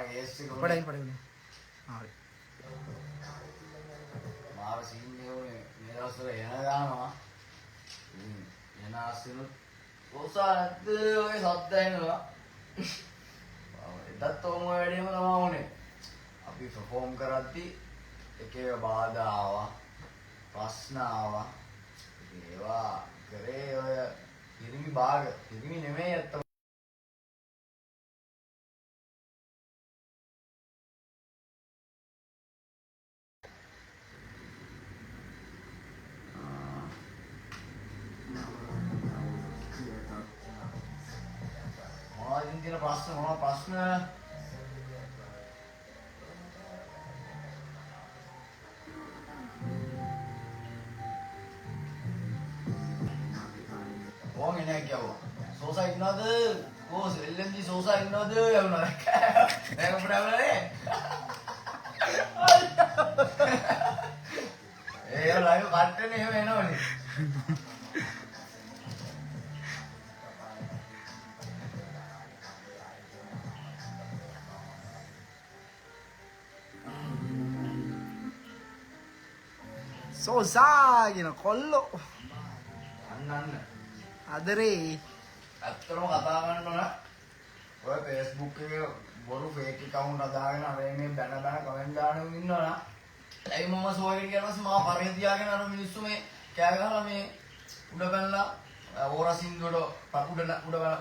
पढ़ाई पढ़ाई हाँ මාර සීන් නේ මේ දවස්වල එන ගන්නවා එන ආසිනු කොසාරත් ඔය සද්ද එනවා එදත් ඔම වැඩේම තමයි උනේ අපි perform කරද්දි එක එක බාධා ආවා ප්‍රශ්න ආවා ඒවා කරේ ඔය පිරිමි භාග පිරිමි නෙමෙයි අත්ත තියෙන ප්‍රශ්න මොනවා ප්‍රශ්න ඕන් එන්නේ කියවෝ සෝසා ඉන්නවද කොහොස් එල්එම්ජි සෝසා ඉන්නවද යවුනා ඒක ප්‍රබලනේ ඒ ලයිව් කට්ටනේ එහෙම එනවනේ සෝසාගෙන කොල්ලෝ අන්න අදරේ ඇත්තටම කතා කරන්න ඕන ඔය Facebook එකේ බොරු fake account හදාගෙන අර මේ බැන කමෙන්ට් දානවා ඉන්නවනම් ඒ මම සෝයගෙන කියනවාස් මම පරේ තියාගෙන අර මිනිස්සු මේ කෑ ගහලා මේ උඩ බැලලා ඕරා සින්දුවට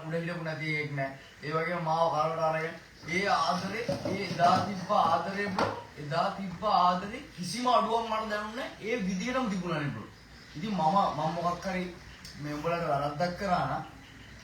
උඩ හිටපු නැති එකක් නෑ ඒ වගේම මාව කරවට අරගෙන ඒ ආදරේ ඒ එදා තිබ්බ ආදරේ කිසිම අඩුවක් මට දැනුන්නේ ඒ විදිහටම තිබුණානේ බ්‍රෝ. ඉතින් මම මොකක් හරි මේ උඹලට වැරද්දක් කරා නම්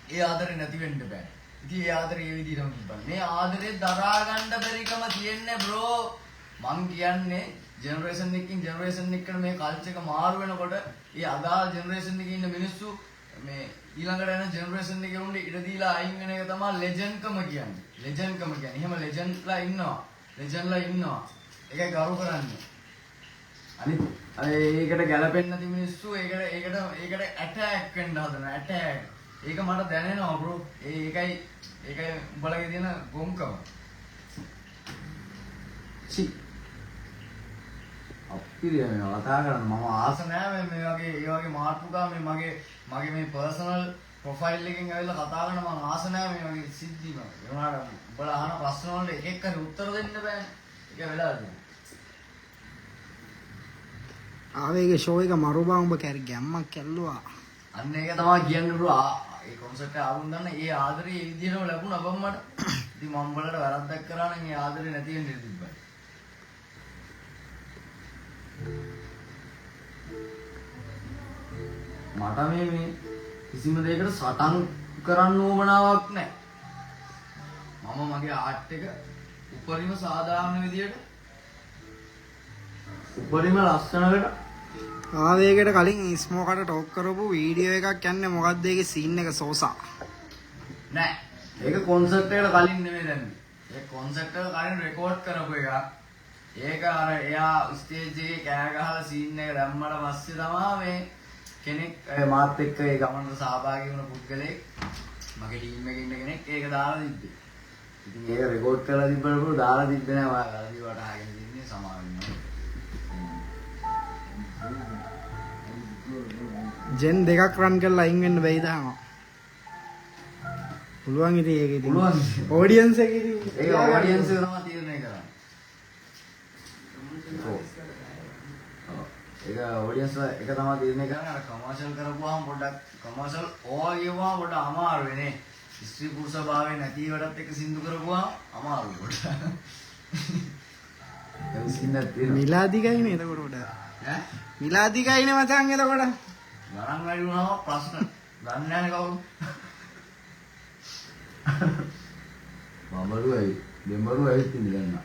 ඒ ආදරේ නැති වෙන්න බෑ. ඉතින් ඒ ආදරේ ඒ විදිහටම තිබ්බා. මේ ආදරේ දරා ගන්න බැරිකම තියෙන්නේ බ්‍රෝ. මං කියන්නේ ජෙනරේෂන් එකකින් ජෙනරේෂන් එකකට මේ කල්චර් එක මාරු වෙනකොට ඒ අදාළ ජෙනරේෂන් එකේ ඉන්න මිනිස්සු මේ ඊළඟට යන ජෙනරේෂන් එකේ උන්ට ඉඩ දීලා අයින් වෙන එක තමයි ලෙජන්ඩ්කම කියන්නේ. ලෙජන්ඩ්කම කියන්නේ. එහෙම ලෙජන්ඩ්ලා ඉන්නවා. ලෙජන්ඩ්ලා ඉන්නවා. ඒකයි ගරු කරන්නේ. අනිත් ඒකට ගැලපෙන්නේ නැති මිනිස්සු ඒකට ඇටැක් වෙන්න හදනවා. ඇටැක්. ඒක මට දැනෙනවා බ්‍රෝ. ඒකයි උඹලගේ තියෙන ගොම්කම. චි. අපිරිය මේ කතා කරන්න මම ආස නැහැ මේ වගේ මාතෘකා මේ මගේ මේ පර්සනල් ප්‍රොෆයිල් එකෙන් ඇවිල්ලා කතා කරන මම ආස නැහැ මේ වගේ සිද්ධි මම. ඒ වුණාට උඹලා අහන ප්‍රශ්න වලට එක එක හරි උත්තර දෙන්න බෑනේ. ඒක වෙලා තියෙනවා. ආවේගේ ෂෝ එක මරුබා උඹ කැරි ගැම්මක් කැල්ලුවා. අන්න ඒක තමයි කියන්නේ බ්‍රෝ. ඒ කොන්සෙප්ට් එක ආවුන් දන්න ඒ ආදරේ ඒ විදිහටම ලැබුණා බම් මට. ඉතින් මම උඹලට වැරද්දක් කරා නම් ඒ ආදරේ නැති වෙන්න ඉඩ තිබ්බා. මට මේ කිසිම දෙයකට සටන් කරන්න ඕමනාවක් නැහැ. මම මගේ ආර්ට් එක උපරිම සාධාරණ විදියට උපරිම ලස්සනකට ආවේගයට කලින් ස්මෝකට ටෝක් කරපු වීඩියෝ එකක් යන්නේ මොකක්ද ඒකේ සීන් එක සෝසා නෑ ඒක කොන්සර්ට් එකට කලින් නෙමෙයි දැම්මේ. ඒ කොන්සර්ට් එක කලින් රෙකෝඩ් කරපු එක. ඒක අර එයා ස්ටේජ් එකේ කෑ ගහලා සීන් එක දැම්මට පස්සේ තමයි මේ කෙනෙක් මාත් එක්ක ඒ ගමනට සහභාගී වුණ පුද්ගලෙක් මගේ ටීම් එකේ ඉන්න කෙනෙක් ඒක දාලා තිබ්බේ. ඉතින් ඒක රෙකෝඩ් කරලා තිබ්බනකොට දාලා තිබ්බේ නෑ ඔයා වැරදි වට අහගෙන ඉන්නේ සමාවෙන්න. ජෙන් දෙකක් රන් කරලා අයින් වෙන්න බැයිද අහනවා. පුළුවන් ඉතින් ඒක ඉතින් පුළුවන් ඔඩියන්ස් එක ඉතින් ඒක ඔඩියන්ස් එක තමයි තීරණය කරන්නේ. ඒක ඔඩියන්ස් එක තමයි තීරණය කරන්නේ. අර කමර්ෂල් කරපුවාම පොඩ්ඩක් කමර්ෂල් ඕවා කියවුවාම පොඩ්ඩක් අමාරු වෙන්නේ. ස්ත්‍රී පුරුෂ භාවයේ නැති වලටත් එක සින්දු කරපුවාම අමාරු පොඩ්ඩක්. ඒක සින්නත් තියෙනවා. මිලාදිගයිනේ එතකොට උඩ. ඈ? මිලාදිගයිනේ මචං එතකොට. ගණන් වැඩි වුණාම ප්‍රශ්න. දන්නේ නැහැ කවුරු. බඹරුවයි දෙඹරුවයි ඉන්නේ දැන්.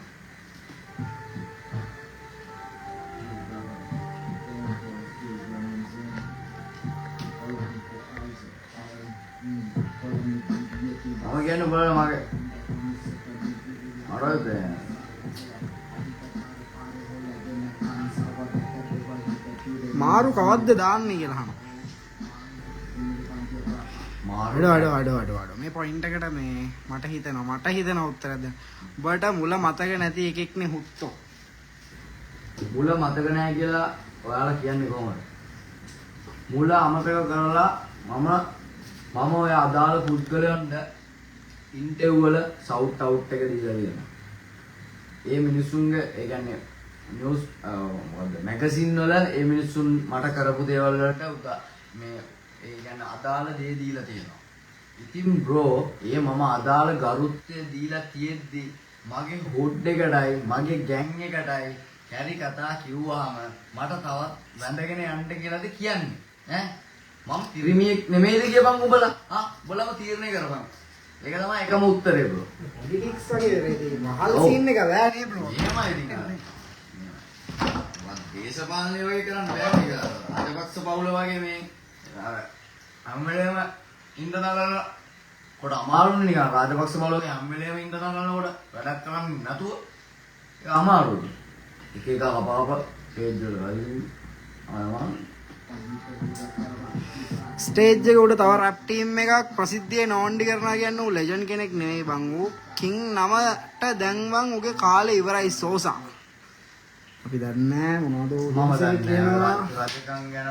මම කියන්නේ බලන්න මගේ අරද මාරු කවද්ද දාන්නේ කියලා අහනවා. අමාරු මේ පොයින්ට් එකට මේ මට හිතෙනවා උත්තරයක් දෙන්න. ඔබට මුල මතක නැති එකෙක්නේ හුත්තෝ. මුල මතක නැහැ කියලා ඔයාලා කියන්නේ කොහොමද? මුල අමතක කරලා මම ඔය අදාළ පුද්ගලයන්ට ඉන්ටර්විව් වල සවුට් අවුට් එක දීලා තියෙනවා. ඒ මිනිස්සුන්ගේ ඒ කියන්නේ නිවුස් මැගසින් වල ඒ මිනිස්සුන් මට කරපු දේවල් වලට මේ ඒ කියන්නේ අදාළ දේ දීලා තියෙනවා. ඉතින් බ්‍රෝ මම අදාළ ගරුත්වය දීලා තියෙද්දි මගේ හොඩ් එකටයි මගේ ගෑන් එකටයි කැරි කතා කිව්වහම මට තවත් වැඳගෙන යන්න කියලාද කියන්නේ ඈ මම පිරිමියෙක් නෙමෙයිද කියපන් උඹලා උඹලම තීරණය කරපන් ඒක තමයි එකම උත්තරේ බ්‍රෝ පොලිටික්ස් වගේ රේදී මහල් සීන් එක බෑ නේ බ්‍රෝ එහෙමයි ඉතින් දේශපාලනය වගේ කරන්න බෑ මේක රාජපක්ෂ පවුල වගේ මේ හැම වෙලේම ඉන්දනගල කොට අමාරුනේ නිකන් රාජපක්ෂ පවුලගේ හැම වෙලේම ඉන්දනගලනකොට වැඩක් කරන්නේ නැතුව ඒක අමාරුයි එක එක කපාප පේජ් වල වලින් ස්ටේජ් එක උඩ තව රැප් ටීම් එකක් ප්‍රසිද්ධියේ නෝන්ඩි කරනවා කියන්නේ ඌ ලෙජන්ඩ් කෙනෙක් නෙවෙයි බං ඌ කිං නමට දැන් බං ඌගේ කාලේ ඉවරයි සෝසා අපි දන්නේ මොනවද මම දන්නේ රජකම් ගැන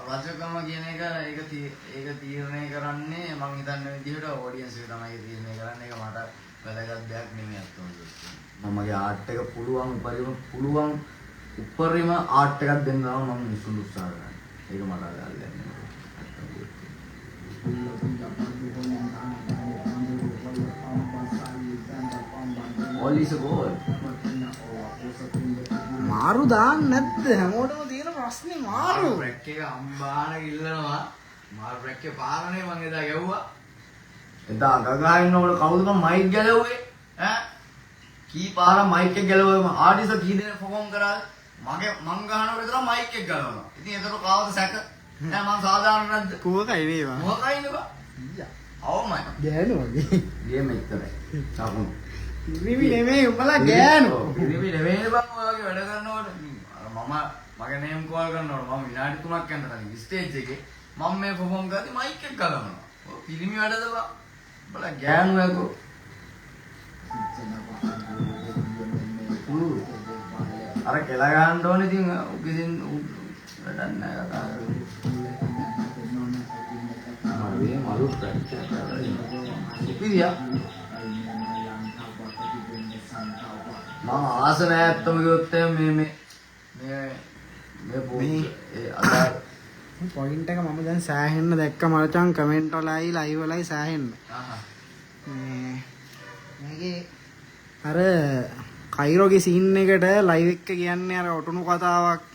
රජකම කියන එක ඒක තීරණය කරන්නේ මම හිතන්නේ විදිහට ඔඩියන්ස් එක තමයි තීරණය කරන්නේ ඒක මට වැදගත් දෙයක් නෙමෙයි අත්තුම මමගේ ආර්ට් එක පුළුවන් උපරිම ආර්ට් එකක් දෙන්න නම් මම විශ්ව උත්සාහ කරනවා ඒක මට අදාළයක් නෙමෙයි all is gold මාරු දාන්න නැද්ද හැමෝටම තියෙන ප්‍රශ්නේ මාරු බ්‍රෙක් එක අම්බාන ගිල්ලනවා මාරු බ්‍රෙක් එක පාරනේ මං එදා ගැව්වා එදා ගගා ඉන්නකොට කවුද මම මයික් ගැලවුවේ ඈ කී පාර මයික් එක ගැලවුවම ආටිස්ට් කී දෙනෙක් පර්ෆෝම් කරාද මං ගහනකොට විතර මයික් එක ගලවනවා ඉතින් ඒතර කාවද සැක නෑ මං සාධාරණ නැද්ද කෝකයි මේවා මොකයිද බා අවමයි ගෑනු වගේ ගේම් එකතරයි සාකුණු පිරිමි නෙමෙයි උඹලා ගෑනු පිරිමි නෙමෙයි බං ඔයගේ වැඩ කරනකොට මම මගේ නේම් කෝල් කරනකොට මම විනාඩි 3ක් යනතන ස්ටේජ් එකේ මම මේ පර්ෆෝම් කරද්දි මයික් එක ගලවනවා ඔය පිරිමි වැඩද බං උඹලා ගෑනු යකෝ අර කෙලා ගන්න ඕනේ ඉතින් උකින් වැඩක් නැහැ කතා කරන්නේ මරු ප්‍රැක්ටිස් කරලා ඉතියා මම ආස නැහැ ඇත්තම කිව්වොත් මේ අදාර පොයින්ට් එක මම දැන් සෑහෙන්න දැක්ක මචං කමෙන්ට් වලයි ලයිව් වලයි සෑහෙන්න මේකේ අර කයිරෝගේ සීන් එකට ලයිව් එක කියන්නේ අර ඔටුනු කතාවක්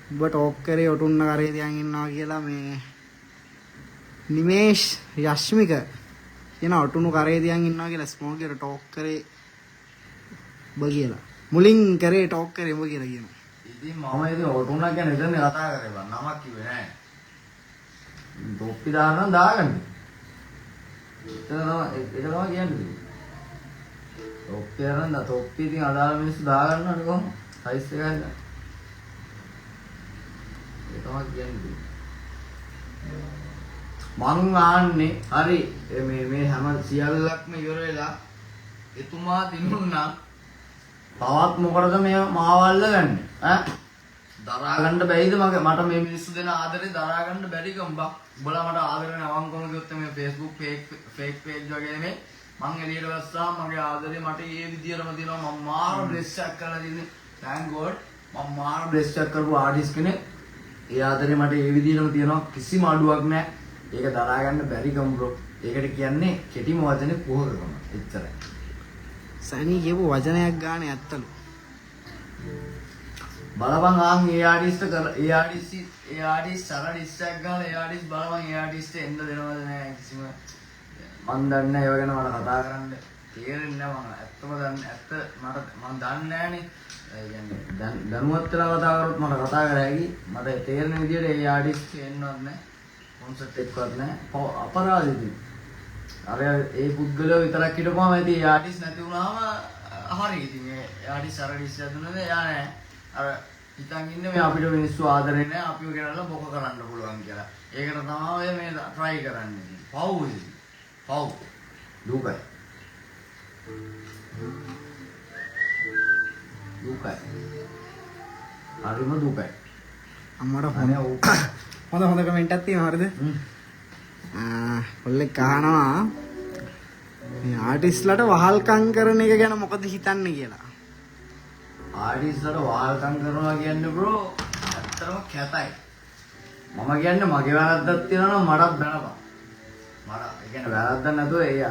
ඔබ ටෝක් කරේ ඔටුන්න කරේ තියන් ඉන්නවා කියලා මේ නිමේෂ් යශ්මික කියන ඔටුනු කරේ තියන් ඉන්නවා කියලා ස්මෝකර් ටෝක් කරේ ඔබ කියලා මුලින් කරේ ටෝක් කරේ ඔබ කියලා කියනවා ඉතින් මම ඉතින් ඔටුන්න ගැන ඉතින් කතා කරේ බං නමක් කිව්වේ නෑ තොප්පි දාන්න දාගන්න ඒක තමයි කියන්නේ තොප්පි අරන් තොප්පි ඉතින් අදාළ මිනිස්සු දාගන්නවනේ කොහොම සයිස් එක ගන්න ඒක තමයි කියන්නේ මං ආන්නේ හරි මේ හැම සියල්ලක්ම ඉවර වෙලා එතුමා දිනුන්නා තවත් මොකටද මේ මාවල්ල ගන්න ඈ දරා ගන්න බැයිද මට මේ මිනිස්සු දෙන ආදරේ දරා ගන්න බැරි කම්බා උඹලා මට ආදරේ නවංකොම කිව්වොත් මේ Facebook fake page වගේ නෙමෙයි මං එළියට වැස්සා මගේ ආදරේ මට ඒ විදියටම දෙනවා මම මාර බ්ලෙස් එකක් කරලා දින්නේ thank god මම මාර බ්ලෙස් එකක් කරපු ආටිස්ට් කෙනෙක් ඒ ආදරේ මට ඒ විදියටම තියෙනවා කිසිම අඩුවක් නැහැ ඒක දරා ගන්න බැරි කම් බ්‍රෝ ඒකට කියන්නේ කෙටිම වචනේ කුහකකම එච්චරයි සනී කියපු වචනයක් ගානේ ඇත්තලු බලපන් ආන් ඒ ආටිස්ට් සරල ඉස්සක් ගාලා ඒ ආටිස්ට් බලපන් ඒ ආටිස්ට් එන්න දෙනවද නැහැ කිසිම මන් දන්නේ නැහැ ඒව ගැන මට කතා කරන්න තේරෙන්නේ නැහැ මම ඇත්තම දන්නේ ඇත්ත මම දන්නේ නැහනේ ඒ කියන්නේ දැනුවත් වෙලා කතා කරොත් මට කතා කර හැකි මට තේරෙන විදිහට ඒ ආටිස්ට් එන්නවත් නැහැ කොන්සර්ට් එකක්වත් නැහැ අපරාධෙදී අර ඒ පුද්ගලයා විතරක් හිටපුවාම ඇති ඒ ආටිස්ට් නැති වුණාම හරි ඉතින් ඒ ආටිස්ට් සරල ඉස්සක් දුන්නද යා නැහැ අර හිතන් ඉන්නේ මේ අපිට මිනිස්සු ආදරේ නැහැ අපිව ගෙනල්ලා බොක කරන්න පුළුවන් කියලා ඒකට තමයි මේ try කරන්නේ. පව් දුකයි. හරිම දුකයි. අම්මට අනේ හොඳ කමෙන්ට් එකක් තියෙනවා හරිද? කොල්ලෙක් අහනවා මේ ආටිස්ට්ලාට වහල්කම් කරන එක ගැන මොකද හිතන්නේ කියලා. ආටිස්ට්ලාට වහල්කම් කරනවා කියන්නේ බ්‍රෝ ඇත්තටම කැතයි. මම කියන්නේ මගේ වැරද්දක් තියෙනවා නම් මටත් බැනපන්. මට ඒ කියන්නේ වැරද්දක් නැතුව ඒ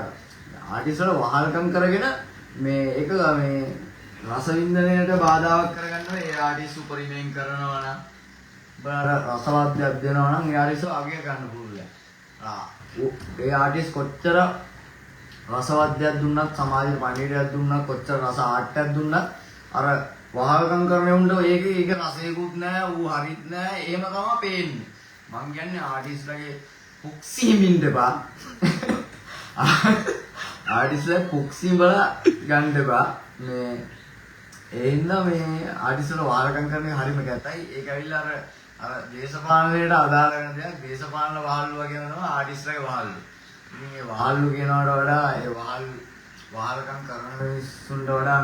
ආටිස්ට්ලාට වහල්කම් කරගෙන මේ එක මේ රසවින්දනයට බාධාවක් කරගන්න ඒ ආටිස්ට් උපරිමයෙන් කරනවා නම් බාර රසවාද්‍යයක් දෙනවා නම් ඒ ආටිස්ට් අගය ගන්න පුළුවන්. ඒ ආටිස්ට් කොච්චර රසවාද්‍යයක් දුන්නත් සමාජයට පණිවිඩයක් දුන්නත් කොච්චර රස ආට්ටයක් දුන්නත් අර වහල්කම් කරන උන්ට ඒක රසයකුත් නැහැ ඌ හරිත් නැහැ එහෙම තමයි පේන්නේ. මං කියන්නේ ආටිස්ට්ලාගේ පුක්සීමින් දෙපා ආටිස්ට්ලා පුක්සීම් වල ගන්න දෙපා මේ ඒ හින්දා මේ ආටිස්ට්ලා වහල්කම් කරන එක හරිම කැතයි. ඒක ඇවිල්ලා අර දේශපාලනයට අදාළ වෙන දෙයක් දේශපාලන වහල්ලු වගේ තමයි ආටිස්ට්ලාගේ වහල්ලු. ඉතින් ඒ වහල්ලු කියනවට වඩා ඒ වහල්කම් කරන මිනිස්සුන්ට වඩා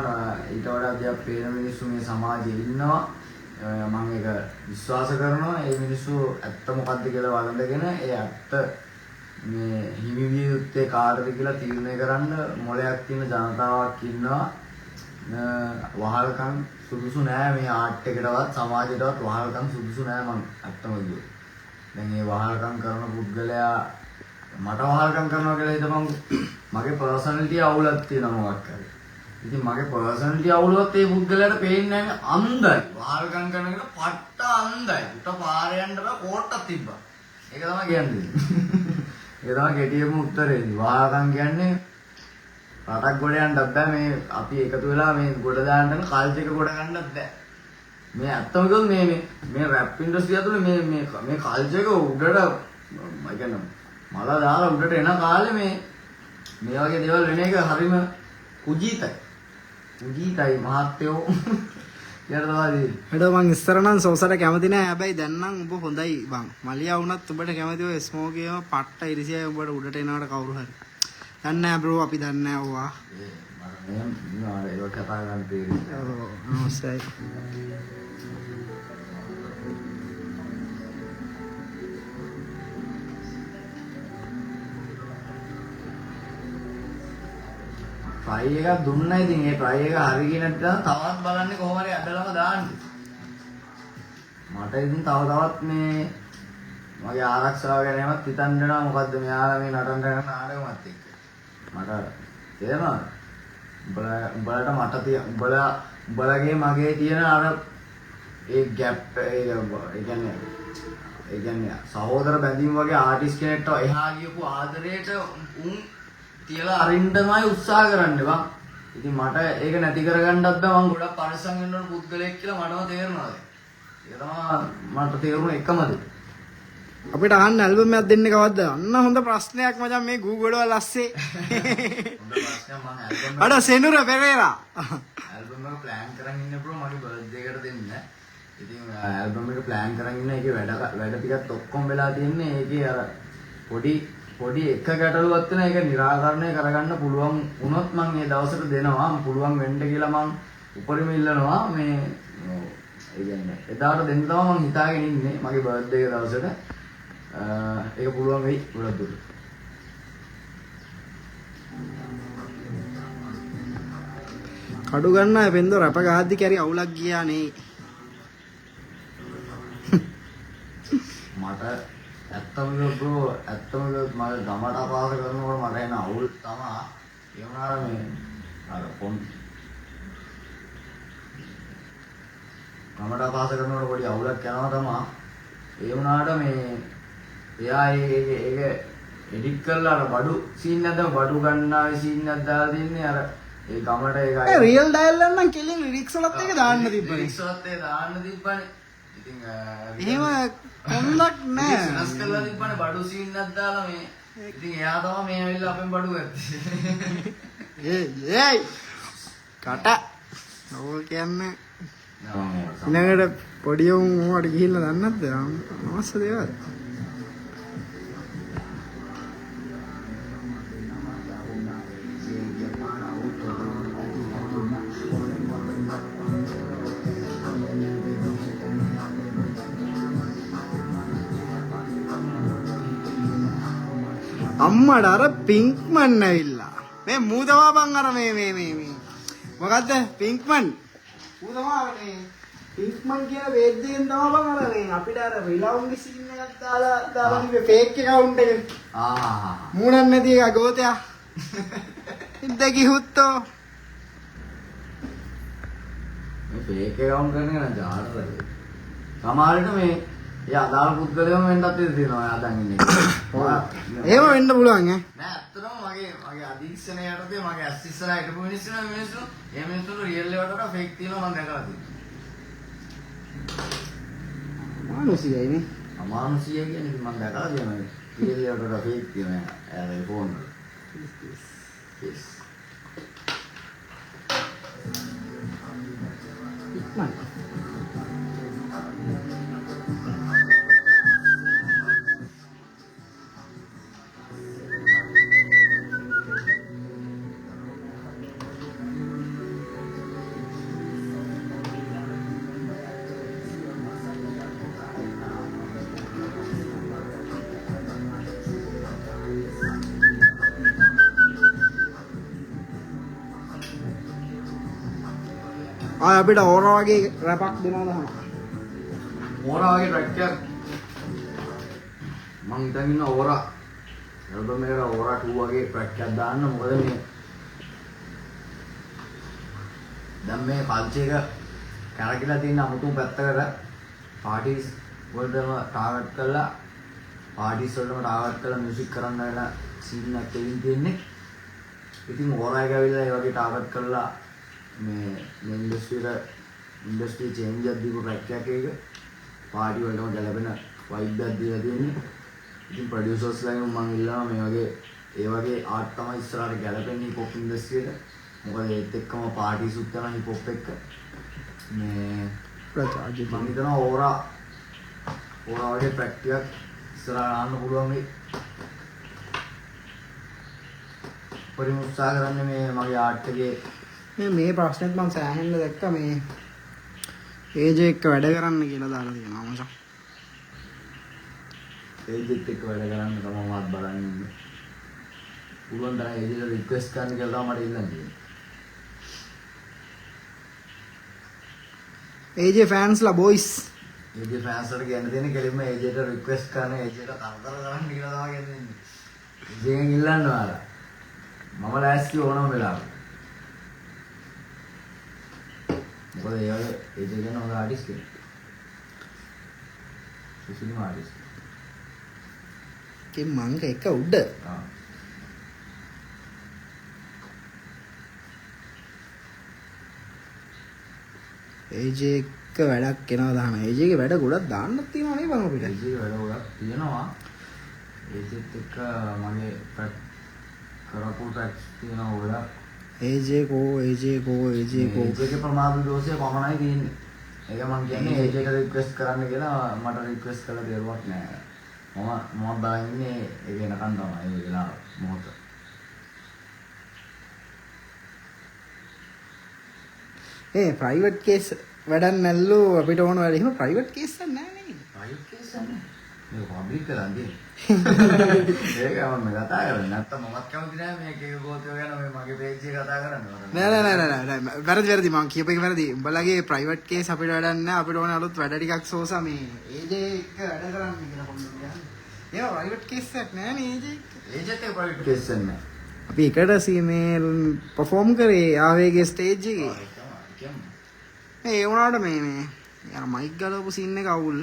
ඊට වඩා දෙයක් පේන මිනිස්සු මේ සමාජයේ ඉන්නවා. මම ඒක විශ්වාස කරනවා. ඒ මිනිස්සු ඇත්ත මොකද්ද කියලා වළඳගෙන ඒ ඇත්ත මේ හිමි විය යුත්තේ කාටද කියලා තීරණය කරන්න මොලයක් තියෙන ජනතාවක් ඉන්නවා. වහල්කම් සුදුසු නෑ මේ ආර්ට් එකටවත් සමාජයටවත් වහල්කම් සුදුසු නෑ මම ඇත්තම කිව්වොත්. දැන් මේ වහල්කම් කරන පුද්ගලයා මට වහල්කම් කරනවා කියලා හිතපන් මගේ පර්සනැලිටි අවුලක් තියෙනවා මොකක් හරි. ඉතින් මගේ පර්සනැලිටි අවුලවත් ඒ පුද්ගලයාට පේන්නේ නැහැ අන්ධයි. වහල්කම් කරනකොට පට්ට අන්ධයි. උට පාරේ යන්න බෑ කෝට්ටක් තිබ්බා. ඒක තමයි කියන්නේ. ඒක තමයි කෙටියම උත්තරේ. වහල්කම් කියන්නේ රටක් ගොඩ යන්නත් බෑ මේ අපි එකතු වෙලා මේ ගොඩ දාන්න කල්චර් එක ගොඩ ගන්නත් බෑ. මේ ඇත්තම කිව්වොත් මේ රැප් ඉන්ඩස්ට්‍රිය ඇතුලේ මේ කල්චර් එක උඩට මම කියන්නේ මල දාලා උඩට එන කාලේ මේ වගේ දේවල් වෙන එක හරිම කුජීතයි මහත්තයෝ කියලා තමයි. හෙට මං ඉස්සර නම් සෝසට කැමති නෑ. හැබැයි දැන් නම් ඔබ හොඳයි බං. මලියා වුණත් ඔබට කැමති ඔය ස්මෝකේම පට්ට ඉරිසියයි ඔබට උඩට එනවට කවුරු හරි. දන්නේ නෑ බ්‍රෝ අපි දන්නේ නෑ ඔවා. මට ඒක කතා කරන්න තේරෙන්නේ. ඔව් අවශ්‍යයි. try එකක් දුන්නා ඉතින් ඒ try එක හරි කියන තවත් බලන්නේ කොහොම හරි අදලම දාන්නේ. මට ඉතින් තවත් මේ මගේ ආරක්ෂාව ගැනමත් හිතන්න වෙනවා. මොකද්ද මෙයාලා මේ නටන්න යන නාටකමත් එක්ක. මට තේරෙනවද? උඹලට මට උඹලගේ මගේ තියෙන අර ඒ ગેප් ඒ කියන්නේ සහෝදර බැඳීම් වගේ ආටිස්ට් කෙනෙක්ට එහා ගියපු ආදරයට උන් තියලා අරින්නමයි උත්සාහ කරන්නේ බං. ඉතින් මට ඒක නැති කරගන්නත් බෑ. මම ගොඩක් පරිස්සම් වෙන්න ඕන පුද්ගලයෙක් කියලා මටම තේරෙනවා. ඒක තමයි මට තේරුණ එකම දේ. අපිට අහන්න ඇල්බම් එකක් දෙන්නේ කවද්ද? අන්න හොඳ ප්‍රශ්නයක් මචං මේ Google වල ඇස්සේ. හොඳ ප්‍රශ්නයක් මම ඇල්බම් අඩ සෙනුර පෙරේරා. ඇල්බම් එක ප්ලෑන් කරන් ඉන්නේ බ්‍රෝ මගේ බර්ත්ඩේ එකට දෙන්න. ඉතින් ඇල්බම් එක ප්ලෑන් කරන් ඉන්න එකේ වැඩ ටිකත් ඔක්කොම වෙලා තියෙන්නේ. ඒකේ අර පොඩි එක ගැටලුවක් තියෙන ඒක निराකරණය කරගන්න පුළුවන් වුණොත් මම මේ දවසට දෙනවා. පුළුවන් වෙන්න කියලා මම උපරිම ඉල්ලනවා. මේ ඒ කියන්නේ එදාට දෙන්න තමයි මම හිතාගෙන ඉන්නේ මගේ බර්ත්ඩේ එක දවසට. ඒක පුළුවන් වෙයි ගොඩක් දුරට. කඩු ගන්න අය පෙන්දෝ රැප ගහද්දි කැරි අවුලක් ගියා නේ. මට ඇත්තම බ්‍රෝ ඇත්තම මම ගමට අපහාස කරනකොට මට එන අවුල් තමයි ඒ වුණාර මේ අර ගමට අපහාස කරනකොට පොඩි අවුලක් යනවා තමයි. ඒ වුණාට මේ එයා ඒක එඩිට් කරලා අර බඩු සීන් එකක් බඩු ගන්නාවේ සීන් එකක් දාලා තින්නේ අර ඒ ගමට ඒක රියල් ඩයල් නම් කෙලින් ලිරික්ස් වලත් ඒක දාන්න තිබ්බනේ. ලිරික්ස් වලත් ඒක දාන්න තිබ්බනේ. ඉතින් එහෙම කොන්දක් නෑ. වෙනස් කරලා තිබ්බනේ බඩු සීන් එකක් දාලා මේ. ඉතින් එයා තමයි මේ ඇවිල්ලා අපෙන් බඩු ගත්තේ. ඒයි කට ඕක කියන්නේ ඊළඟට පොඩි උන් මොකට ගිහිල්ලා දන්නත්ද? අවශ්‍ය දේවල්. අම්මට අර පින්ක්මන් ඇවිල්ලා. මේ මූදවා බං අර මේ. මොකද්ද පින්ක්මන්? මූදවා මේ පින්ක්මන් කියන වේද්දෙන් තමයි බං අර මේ අපිට අර රිලවුන්ගේ සීන් එකක් දාලා තිබ්බේ ෆේක් account එක. මූණක් නැති එක ගෝතයා. ඉද්දකි හුත්තෝ. මේ ෆේක් account කරන එක නම් ජාතකද. සමහරවිට මේ ඒ අදාළ පුද්ගලයම වෙන්නත් තියෙනවා එයා දැන් ඉන්නේ. එහෙම වෙන්න පුළුවන් ඈ. නෑ ඇත්තටම මගේ අධීක්ෂණය යටතේ මගේ ඇස් ඉස්සරහා හිටපු මිනිස්සු ඒ මිනිස්සුන්ට රියල් එකට වඩා ෆේක් තියෙනවා මම දැකලා තියෙනවා. මානුසියයි නේ. අමානුෂීය කියන්නේ ඉතින් මම දැකලා තියෙනවා. රියල් එකට වඩා ෆේක් තියෙනවා එයාගේ ෆෝන් වල. yes. ඉක්මන්. ආ අපිට ඕරා වගේ රැපක් දෙනවා තමයි. ඕරා වගේ ට්‍රැක් එකක් මං හිතන් ඉන්න ඕරා ඇල්බම් එකට ඕරා 2 වගේ ට්‍රැක් එකක් දාන්න. මොකද මේ දැන් මේ කල්චර් එක කරකිලා තියෙන අමුතුම පැත්තකට පාටිස් වලටම ටාගට් කරලා පාටිස් වලටම ටාගට් කරලා මියුසික් කරන්න වෙන සීන් එකක් තියෙන්නේ. ඉතින් ඕරා එක ඇවිල්ලා ඒ වගේ ටාගට් කරලා මේ ඉන්ඩස්ට්‍රි චේන්ජ් එකක් දීපු ට්‍රැක් එකක් එක පාටි වලටම ගැලපෙන වයිබ් එකක් දීලා තියෙන්නේ. ඉතින් ප්‍රොඩියුසර්ස්ලාගෙන් මම ඉල්ලනවා මේ වගේ ඒ වගේ ආර්ට් තමයි ඉස්සරහට ගැලපෙන්නේ හිප් හොප් ඉන්ඩස්ට්‍රියට. මොකද ඒත් එක්කම පාටිසුත් කරන හිප් හොප් එක මේ ප්‍රචාරජ මම හිතනවා ඕරා වගේ ට්‍රැක් එකක් ඉස්සරහට ආන්න පුළුවන් වෙයි. පරිම උත්සාහ කරන්නේ මේ මගේ ආර්ට් එකේ මේ ප්‍රශ්නෙත් මම සෑහෙන්න දැක්ක මේ ඒජ් එක්ක වැඩ කරන්න කියලා දාලා තියෙනවා මචං. ඒජ් එක්ක වැඩ කරන්න තමයි මමත් බලන්නේ ඉන්නේ. පුළුවන් තරම් ඒජ් එකට රික්වෙස්ට් කරන්න කියලා තමයි මට ඉල්ලන්න තියෙන්නේ. ඒජ් ෆෑන්ස්ලා බොයිස්. ඒජ් ෆෑන්ස්ලාට කියන්න තියෙන්නේ කෙලින්ම ඒජ් එකට රික්වෙස්ට් කරන ඒජ් එකට කරදර කරන්න කියලා තමයි කියන්නේ. ඒජ් එකෙන් ඉල්ලන්න ඕන. මම ලෑස්ති ඕනම වෙලාවක. මොකද ඒ වගේ ඒජ් එක ගැන හොඳ ආටිස්ට් කෙනෙක්. සුසිලිම ආටිස්ට්. කිම් මංග එක උඩ. ඒජ් එක වැඩක් එනවා දාන. ඒජ් එකේ වැඩ ගොඩක් දාන්නත් තියෙනවා නේ බං අපිට. ඒජ් එකේ වැඩ ගොඩක් තියෙනවා. ඒජ් එක්ක මගේ කරපු ට්‍රැක්ස් තියෙනවා ගොඩක්. ඒජ් ඒජේ ප්‍රමාද දෝෂය කොහොමයි තියෙන්නේ. ඒක මම කියන්නේ ඒජ් එකට රික්වෙස්ට් කරන්න කියලා මට රික්වෙස්ට් කළා දෙයක් නෑ. මම බලන්නේ ඒක එනකන් තමයි ඒ වෙලාව මොහොත. ප්‍රයිවට් කේස් වැඩක් නැල්ලු අපිට ඕන වැඩ. එහෙම ප්‍රයිවට් කේස් එකක් නෑ නේද? ප්‍රයිවට් කේස් එකක් නෑ. මේක පබ්ලික් කරන්නේ. ඒක මම කතා කරන්නේ නැත්තම් මමත් කැමති නෑ මේක එක ගෝතියෝ ගැන මේ මගේ පේජ් එකේ කතා කරන්න. නෑ වැරදි මං කියප එක වැරදි. උඹලගේ ප්‍රයිවට් කේස් අපිට වැඩක් නෑ. අපිට ඕන අලුත් වැඩ ටිකක් සෝසා මේ ඒජ් එක වැඩ කරන්න කියලා කොම්බන් කියන්නේ. ඒවා ප්‍රයිවට් කේස් එකක් නෑ නේ ඒජ් එක. ඒජ් එකේ ප්‍රයිවට් කේස් එකක් නෑ. අපි එකට මේ පර්ෆෝම් කරේ ආවේගේ ස්ටේජ් එකේ. ඒ වුණාට මේ අර මයික් ගලවපු සීන් එක අවුල්.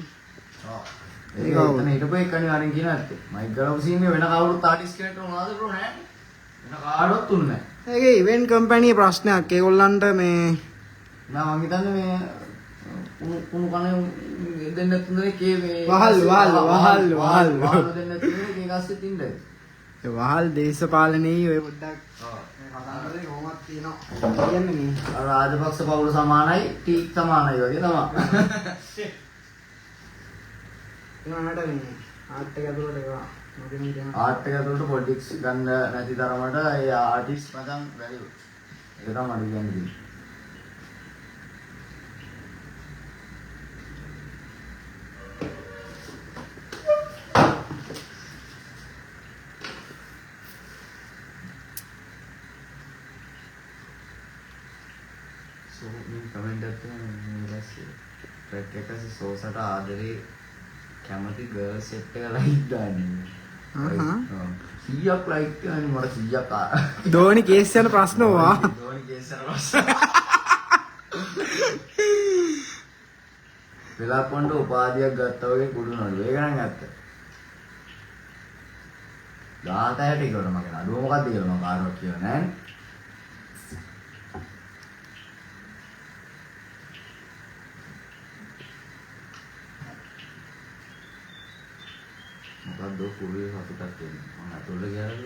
ඒක එතන හිටපු එක අනිවාර්යෙන් කියන ඇත්ත. මයික් ගලවපු සීන් එක වෙන කවුරුත් ආටිස්ට් කෙනෙක්ට උනාද බ්‍රෝ නෑ. වෙන කාටවත් උන්නේ නෑ. ඒකේ ඉවෙන්ට් කම්පැනි ප්‍රශ්නයක්. ඒගොල්ලන්ට මේ මම හිතන්නේ මේ කුණු කනේ දෙන්න තුනේ කේ මේ වහල් දෙන්න තුනේ කේ ගස්සේ තින්දයි. ඒ වහල් දේශපාලනයේ ඔය පොඩ්ඩක් කතාන්තරේ කොහොමද තියෙනවා කියන්නේ මේ රාජපක්ෂ පවුල සමානයි ටීක් සමානයි වගේ තමයි. ඒනකට මේ ආර්ට් එක ඇතුළට ඒවා මොකද කියන්නේ ආර්ට් එක ඇතුළට පොලිටික්ස් ගන්න නැති තරමට ඒ ආටිස්ට් මචං වැලියු. ඒක තමයි මට කියන්නේ. සෝ මේ කමෙන්ට් එකක් තියෙනවා ට්‍රැක් එකක සෝසට ආදරේ කැමති ගර්ල් සෙට් එක ලයික් දාන්නේ. 100ක් ලයික් කරන්නේ මට 100ක් ධෝනි කේස් යන ප්‍රශ්න ඕවා. ධෝනි කේස් යන ප්‍රශ්න. වෙලා පොණ්ඩ උපාධියක් ගත්තා වගේ කුඩුනලු. ඒක නම් ඇත්ත. 16ට ඉක්කොට මගේ නඩුව මොකක්ද කියලා මම කාටවත් කියලා නෑනේ. මොකක්ද කුරුවේ සතුටක් වෙන්නේ. මම අතොල්ල ගියාද?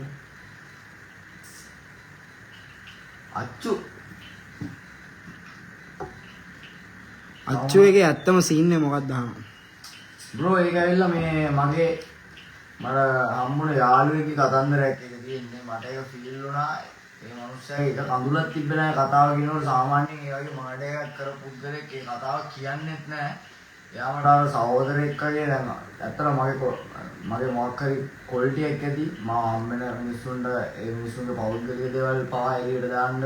අච්චු එකේ ඇත්තම සීන් එක මොකක්ද අහනවා. බ්‍රෝ ඒක ඇවිල්ලා මේ මගේ මට හම්බුනේ යාළුවෙක්ගේ කතන්දරයක් එක තියෙන්නේ. මට ඒක ෆීල් වුණා. ඒ මනුස්සයා එක කඳුලක් තිබ්බේ නැහැ කතාව කියනකොට සාමාන්‍යයෙන් ඒ වගේ මඩ එකක් කරපු පුද්ගලෙක් ඒ කතාව කියන්නේත් නැහැ. එයා මට අර සහෝදරයෙක් වගේ දැන් ඇත්තට මගේ මොකක් හරි ක්වොලිටි එකක් ඇති මම හම්බෙන මිනිස්සුන්ට ඒ මිනිස්සුන්ගේ පෞද්ගලික දේවල් පවා එළියට දාන්න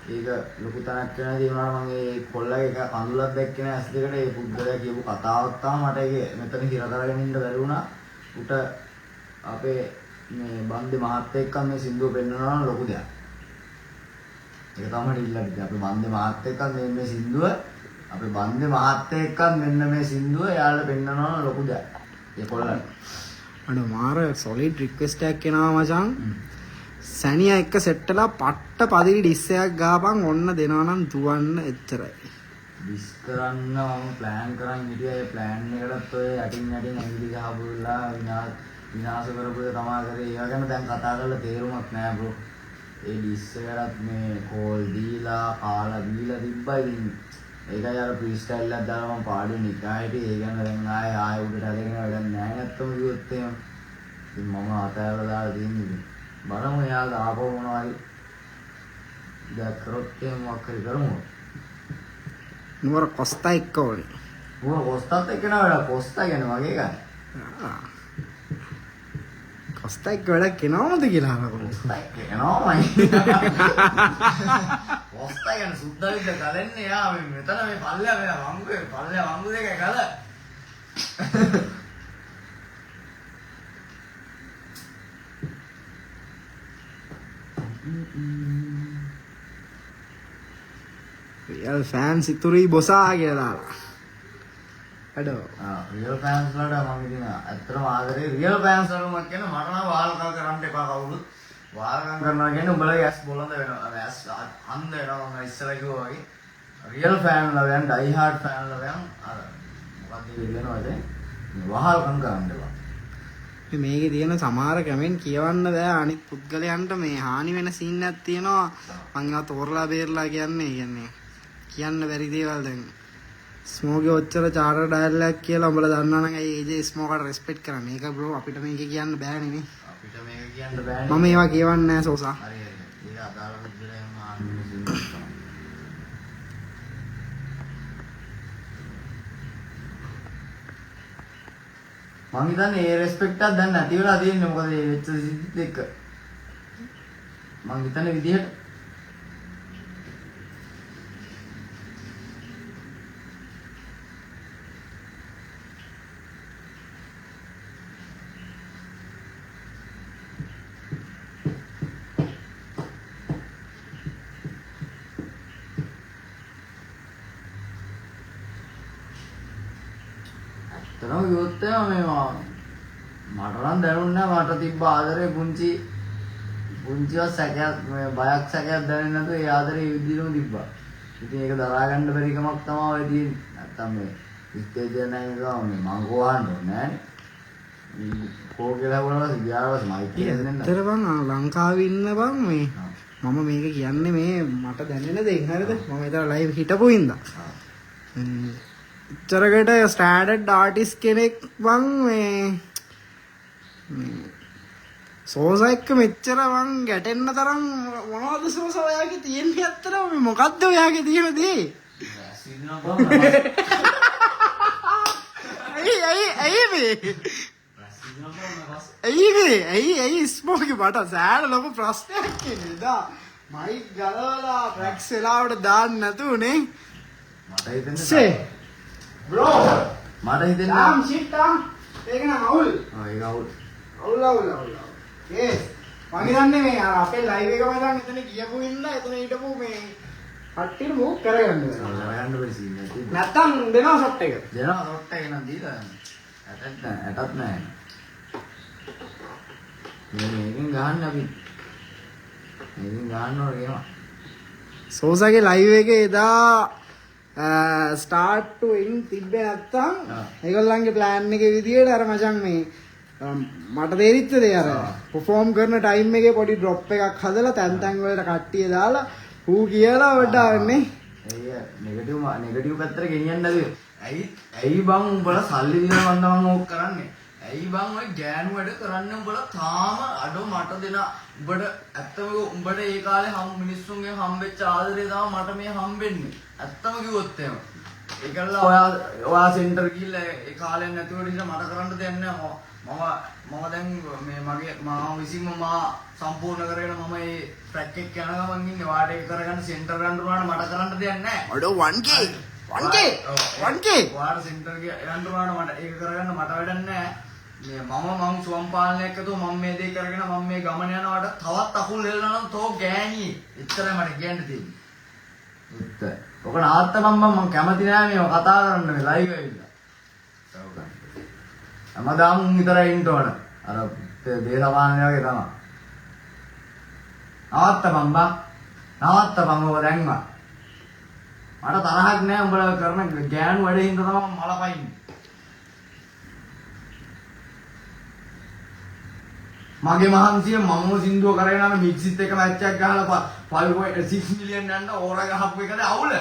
ඒක ලොකු තැනක් වෙනවා දිනුනා මම ඒ කොල්ලගේ එක කඳුලක් දැක්කේ නැහැ ඇස් දෙකට ඒ පුද්ගලයා කියපු කතාවක් තමයි මට ඒක මෙතන හිර කරගෙන ඉන්න බැරි වුණා උට අපේ මේ බන්දේ මහත්තයෙක් එක්ක මේ සින්දුව පෙන්නනවා නම් ලොකු දෙයක් ඒක තමයි ඉල්ලන්නේ අපේ බන්දේ මහත්තයෙක් එක්ක මේ සින්දුව අපේ බන්දේ මහත්තයෙක් එක්ක මෙන්න මේ සින්දුව යාළුවා පෙන්නනවා නම් ලොකු දෙයක් ඒ කොල්ලන් අඩ මාර සොලිඩ් රික්වෙස්ට් එකක් එනවා මචං සැනියා එක්ක සෙට්ටලා පට්ට පදිරි ඩිස් එකක් ගාපන් ඔන්න දෙනවා නම් දුවන්න එච්චරයි. ඩිස් කරන්න මම ප්ලෑන් කරන් හිටියා ඒ ප්ලෑන් එකටත් ඔය යටින් ඇඟිලි ගහපුලා විනාශ කරපු එක තමා කරේ. ඒවා ගැන දැන් කතා කරලා තේරුමක් නෑ බ්‍රෝ. ඒ ඩිස් එකටත් මේ කෝල් දීලා කාලා දීලා තිබ්බයි ඉතින් ඒකයි අර ෆ්‍රී ස්ටයිල් එකක් දාලා මම පාඩුවේ නිකායට ඒ ගැන දැන් ආයෙ උඩට අරගෙන වැඩක් නෑ නැත්තම් කිව්වොත් එහෙම ඉතින් මම අතෑරලා දාලා තියෙන්නේ බලමු එයාලා ආපහු මොනවා හරි දෙයක් කරොත් එහෙම මොකක් හරි කරමු. නුවර කොස්තා එක්ක ඕනේ. නුවර කොස්තාත් එක්ක නෑ වැඩ කොස්තා කියන්නේ මගේ ගන්න. කොස්තා එක්ක වැඩක් එනවමද කියලා අහනවා. කොස්තා එක්ක එනවමයි. කොස්තා කියන්නේ සුද්දා විද්ද ගලන්නේ යා මෙතන මේ පල්ලෙයා මේ වංගු දෙකේ ගල. රියල් ෆෑන්ස් ඉතුරුයි බොසා කියලා දාලා. අඩෝ. රියල් ෆෑන්ස් වලට මම ඉතින් ඇත්තටම ආදරේ රියල් ෆෑන්ස් වලම කියන මට නම් වාල්කම් කරන්න එපා කවුරුත්. වාල්කම් කරනවා කියන්නේ උඹලගේ ඇස් බොළඳ වෙනවා. ඇස් අන්ධ වෙනවා මම ඉස්සෙල්ලා කිව්වා වගේ. රියල් ෆෑන් ලවයන් ඩයි හાર્ඩ් ෆෑන් ලවයන් අර මොකක්ද කියනවද? වාල්කම් කරන්න එපා. මේකේ තියෙන සමහර කමෙන්ට් කියවන්න බෑ අනිත් පුද්ගලයන්ට මේ හානි වෙන සීන් එකක් තියෙනවා මං ඒවා තෝරලා බේරලා කියන්නේ කියන්න බැරි දේවල් දැන් ස්මෝගේ ඔච්චර චාර්ටර් ඩයලොග් කියලා උඹලා දන්නා නම් ඒ ඒජේ ස්මෝකට රෙස්පෙක්ට් කරන්න. ඒක බ්‍රෝ අපිට මේක කියන්න බෑනේ නේ. අපිට මේක කියන්න බෑනේ. මම ඒවා කියවන්නේ නැහැ සෝසා. හරි. ඒක අදාළ පුද්ගලයන්ම ආන්නේ සීන් තමයි. මං හිතන්නේ ඒ රෙස්පෙක්ට් එකක් දැන් නැති වෙලා තියෙන්නේ මොකද මේ වෙච්ච සිද්ධිත් එක්ක මං හිතන්නේ විදිහට තරම යොත් මේවා මට නම් දැනුන්නේ නැහැ මට තිබ්බ ආදරේ පුංචිව සැකයක් මේ බයක් සැකයක් දැනෙන්නේ නැතුව ඒ ආදරේ ඒ විදිහටම තිබ්බා. ඉතින් ඒක දරා ගන්න බැරි කමක් තමයි ඔය තියෙන්නේ. නැත්තම් මේ ස්ටේජ් එක නැහැ ගාව මේ මං ගෝවන්න ඕනේ නෑනේ. කෝ කියලා වුණාම ගියාවස් මයික් එක දෙන්න. ඇත්තට බං ලංකාවේ ඉන්න බං මේ මම මේක කියන්නේ මේ මට දැනෙන දේ හරියද? මම ඒතර ලයිව් හිටපු ඉඳා. චරකට ස්ටෑඩඩ් ආටිස්ට් කෙනෙක් බං මේ සෝසා එක්ක මෙච්චර මං ගැටෙන්න තරම් මොනවද සෝසා ඔයාගේ තියෙන්නේ ඇත්තටම මේ මොකද්ද ඔයාගේ තියෙන දේ? ඇයි ස්මෝකි මට සෑහෙන ලොකු ප්‍රශ්නයක් කියන්නේ දා මයික් ගලවලා ට්‍රැක්ස් වෙලාවට දාන්න නැතුනේ. මට හිතෙන්නේ ෂේ බ්‍රෝ මට හිතෙන්නේ ඩාම් ෂිට් ඩාම් ඒක නම් අවුල්. ඒක අවුල්. අවුල්. ඒස් මම හිතන්නේ මේ අර අපේ ලයිව් එකම දැන් එතන ගියපු ඉන්න එතන හිටපු මේ කට්ටිය මූව් කරගන්න වෙනවා. කරගන්න බැරි සීන් එකක් තියෙනවා. නැත්තම් දෙනවා සොට් එක. දෙනවා රොට් එක නම් දීලා ඇටත් නැහැ. මේකෙන් ගහන්න අපි. මේකෙන් ගහන්න ඕනේ කියනවා. සෝසාගේ ලයිව් එකේ එදා ස්ටාර්ට් ටු එන්ඩ් තිබ්බේ නැත්තම් ඒගොල්ලන්ගේ ප්ලෑන් එකේ විදියට අර මචං මේ මට තේරිච්ච දේ අර පර්ෆෝම් කරන ටයිම් එකේ පොඩි ඩ්‍රොප් එකක් හදලා තැන් තැන් වලට කට්ටිය දාලා ඌ කියලා වඩාන්නේ. නෙගටිව් පැත්තට ගෙනියන්න නැතුව. ඇයි බං උඹලා සල්ලි දීලා මම ඕක කරන්නේ? ඇයි බං ඔය ගෑනු වැඩ කරන්න උඹලා තාම අඩෝ මට දෙන උඹට ඇත්තම උඹට ඒ කාලේ මිනිස්සුන්ගෙන් හම්බෙච්ච ආදරේ තමයි මට මේ හම්බෙන්නේ. ඇත්තම කිව්වොත් එහෙම. ඒකල්ලා ඔයා සෙන්ටර් ගිහිල්ලා ඒ කාලෙන් නැතුවට ඉන්න මට කරන්න දෙයක් නැහැ. මම දැන් මේ මම විසින්ම සම්පූර්ණ කරගෙන මම මේ ට්‍රැක් එක යන ගමන් ඉන්නේ. වාට ඒක කරගන්න සෙන්ටර් ගන්න උනාට මට කරන්න දෙයක් නැහැ. අඩෝ 1k වාට සෙන්ටර් යන්න උනාට මට ඒක කරගන්න මට වැඩක් නැහැ. මම සුවම් පාලනයක් ඇතුව මම මේ දේ කරගෙන මම මේ ගමන යනවාට තවත් අකුල් හෙලනවා නම් තෝ ගෑණි. එච්චරයි මට කියන්න තියෙන්නේ. උත්තර. ඔක නාත්තම් මම කැමති නෑ මේව කතා කරන්න මේ ලයිව් ඇවිල්ලා. හැමදාම විතරයි ඉන්න ඕන. අර දේශපාලනය වගේ තමයි. නවත්තපන් ඔබ දැන්ම. මට තරහක් නෑ උඹලා කරන ගෑනු වැඩේ හින්දා තමයි මම මලපයින්නේ. මගේ මහන්සිය මම සින්දුව කරගෙන යන මික්සිත් එක මැච් එකක් ගහලා 5.6 මිලියන් යන්න ඕරා ගහපු එකද අවුල?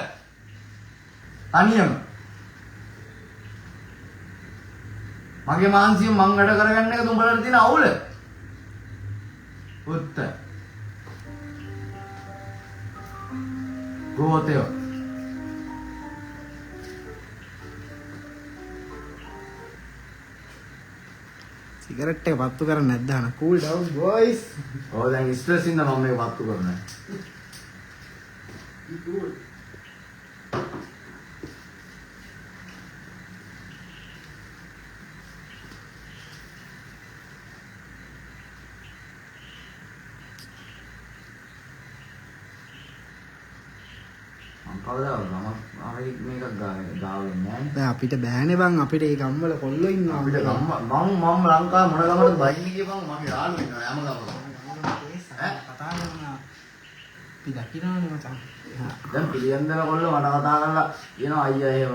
තනියම. මගේ මහන්සිය මං වැඩ කරගන්න එකද උඹලට තියෙන අවුල? උත්තර. ගෝතය. සිගරට් එක පත්තු කරන්නේ නැද්ද අන කූල් ඩවුන් බොයිස්. ඔය දැන් ස්ට්‍රෙස් ඉන්න මම මේක පත්තු කරන්නේ. දැන් අපිට බෑනේ බං අපිට ඒ ගම්වල කොල්ලෝ ඉන්නවා අපිට ගම මම ලංකාව මොන ගමකටද බයින්නේ කියපන් මගේ යාළුවෝ ඉන්නවා හැම ගමකම කතා කරනවා අපි දකින්නනේ මචං. දැන් පිළියන්දල කොල්ලෝ මට කතා කරලා කියනවා අයියා එහෙම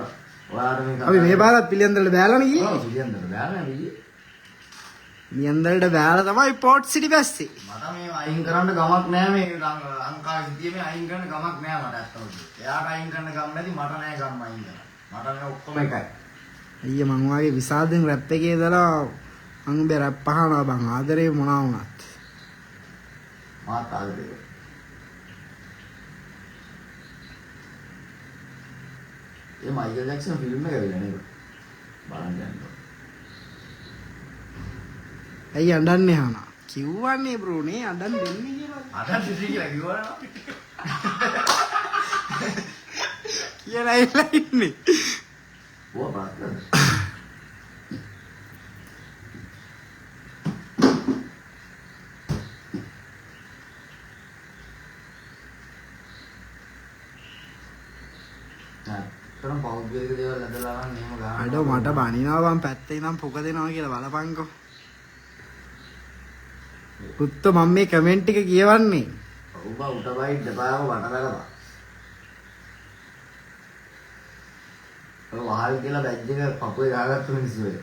ඔයාලට මේක අපි මේ පාරත් පිළියන්දලට බෑලානේ ගියේ. ඔව් පිළියන්දල බෑලා ගියේ. පිළියන්දලට බෑලා තමයි පෝට් සිටි බැස්සේ. මට මේ අයින් කරන්න ගමක් නෑ මේ ලංකාවේ සිටියේ මේ අයින් කරන්න ගමක් නෑ මට අත්තම. එයාට අයින් කරන්න ගම නැති මට නෑ ගම අයින් කරන්න. මට මේ ඔක්කොම එකයි. අයියා මං වාගේ විසාදෙන් රැප් එකේ දාලා මං උඹේ රැප් අහනවා බං ආදරේ මොනවා වුණත්. මාත් ආදරේ. ඒ මයිකල් ජැක්සන් ෆිල්ම් එක වෙලා නේද? බලන්න යන්න. ඇයි අඬන්නේ හානා? කිව්වන්නේ බ්‍රෝ නේ අඬන් දෙන්නේ කියලා. අඬන් දෙන්නේ කියලා කිව්වනේ. කියලා ඉල්ලා ඉන්නේ. ඕවා බලන්න. තරම් පෞද්ගලික දේවල් ඇදලා නම් එහෙම ගන්න. අඩෝ මට බනිනවා බං පැත්තේ ඉඳන් පුක දෙනවා කියලා බලපංකෝ. පුත්ත මම මේ කමෙන්ට් එක කියවන්නේ. ඔව් බා උට බයි දෙපාරම වටලලා. ඔය වහල් කියලා බැජ් එක පපුවේ ගහගත්තු මිනිස්සු වෙයි.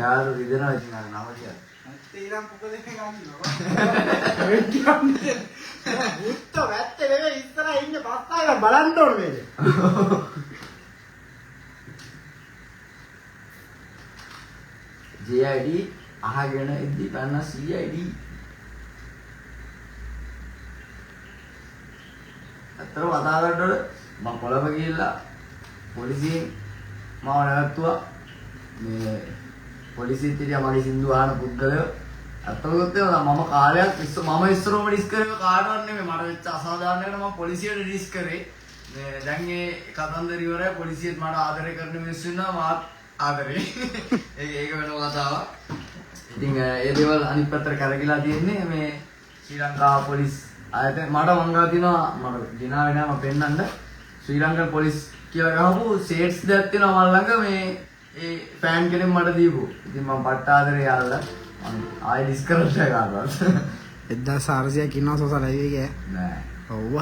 යාර රිදෙනවා ඉතින් අර නම කියලා. පැත්තේ ඉඳන් පුක දෙන්න ගන්නවා. කමෙන්ට් කියන්නේ. පුත්ත පැත්තේ නෙවෙයි ඉස්සරහ ඉන්නේ පස්සායලා බලන්න ඕනේ මේක. JID අහගෙන ඉද්දි පන්න CID අතර වදා ගන්නකොට මම කොළඹ ගිහිල්ලා පොලිසියෙන් මාව නැවතුවා මේ පොලිසියට ඉතියා මගේ සින්දු අහන පුද්ගලයෝ අතලොත් මම කාලයක් මම ඉස්සරෝම ඩිස් කරේ කාටවත් නෙමෙයි මට වෙච්ච අසාධාරණයකට මම පොලිසියට ඩිස් කරේ මේ දැන් ඒ කතන්දර ඉවරයි පොලිසියට මට ආදරය කරන මිනිස්සු ඉන්නවා මාත් ආදරේ ඒක වෙන කතාවක් ඉතින් ඒ දේවල් අනිත් පැත්තට කරගිලා තියෙන්නේ මේ ශ්‍රී ලංකා පොලිස් ආයතන මට වංගා දිනවා මට දිනාවේ නෑ මම පෙන්නන්න ශ්‍රී ලංකා පොලිස් කියලා ගහපු සේට්ස් දෙයක් තියෙනවා මල් ළඟ මේ ඒ ෆෑන් කෙනෙක් මට දීපු ඉතින් මම පට්ට ආදරේ යාළුවා ආයෙ ඩිස් කරලා ගානවා 1400ක් ඉන්නවා සෝසා ලයිව් එකේ නෑ ඔව්ව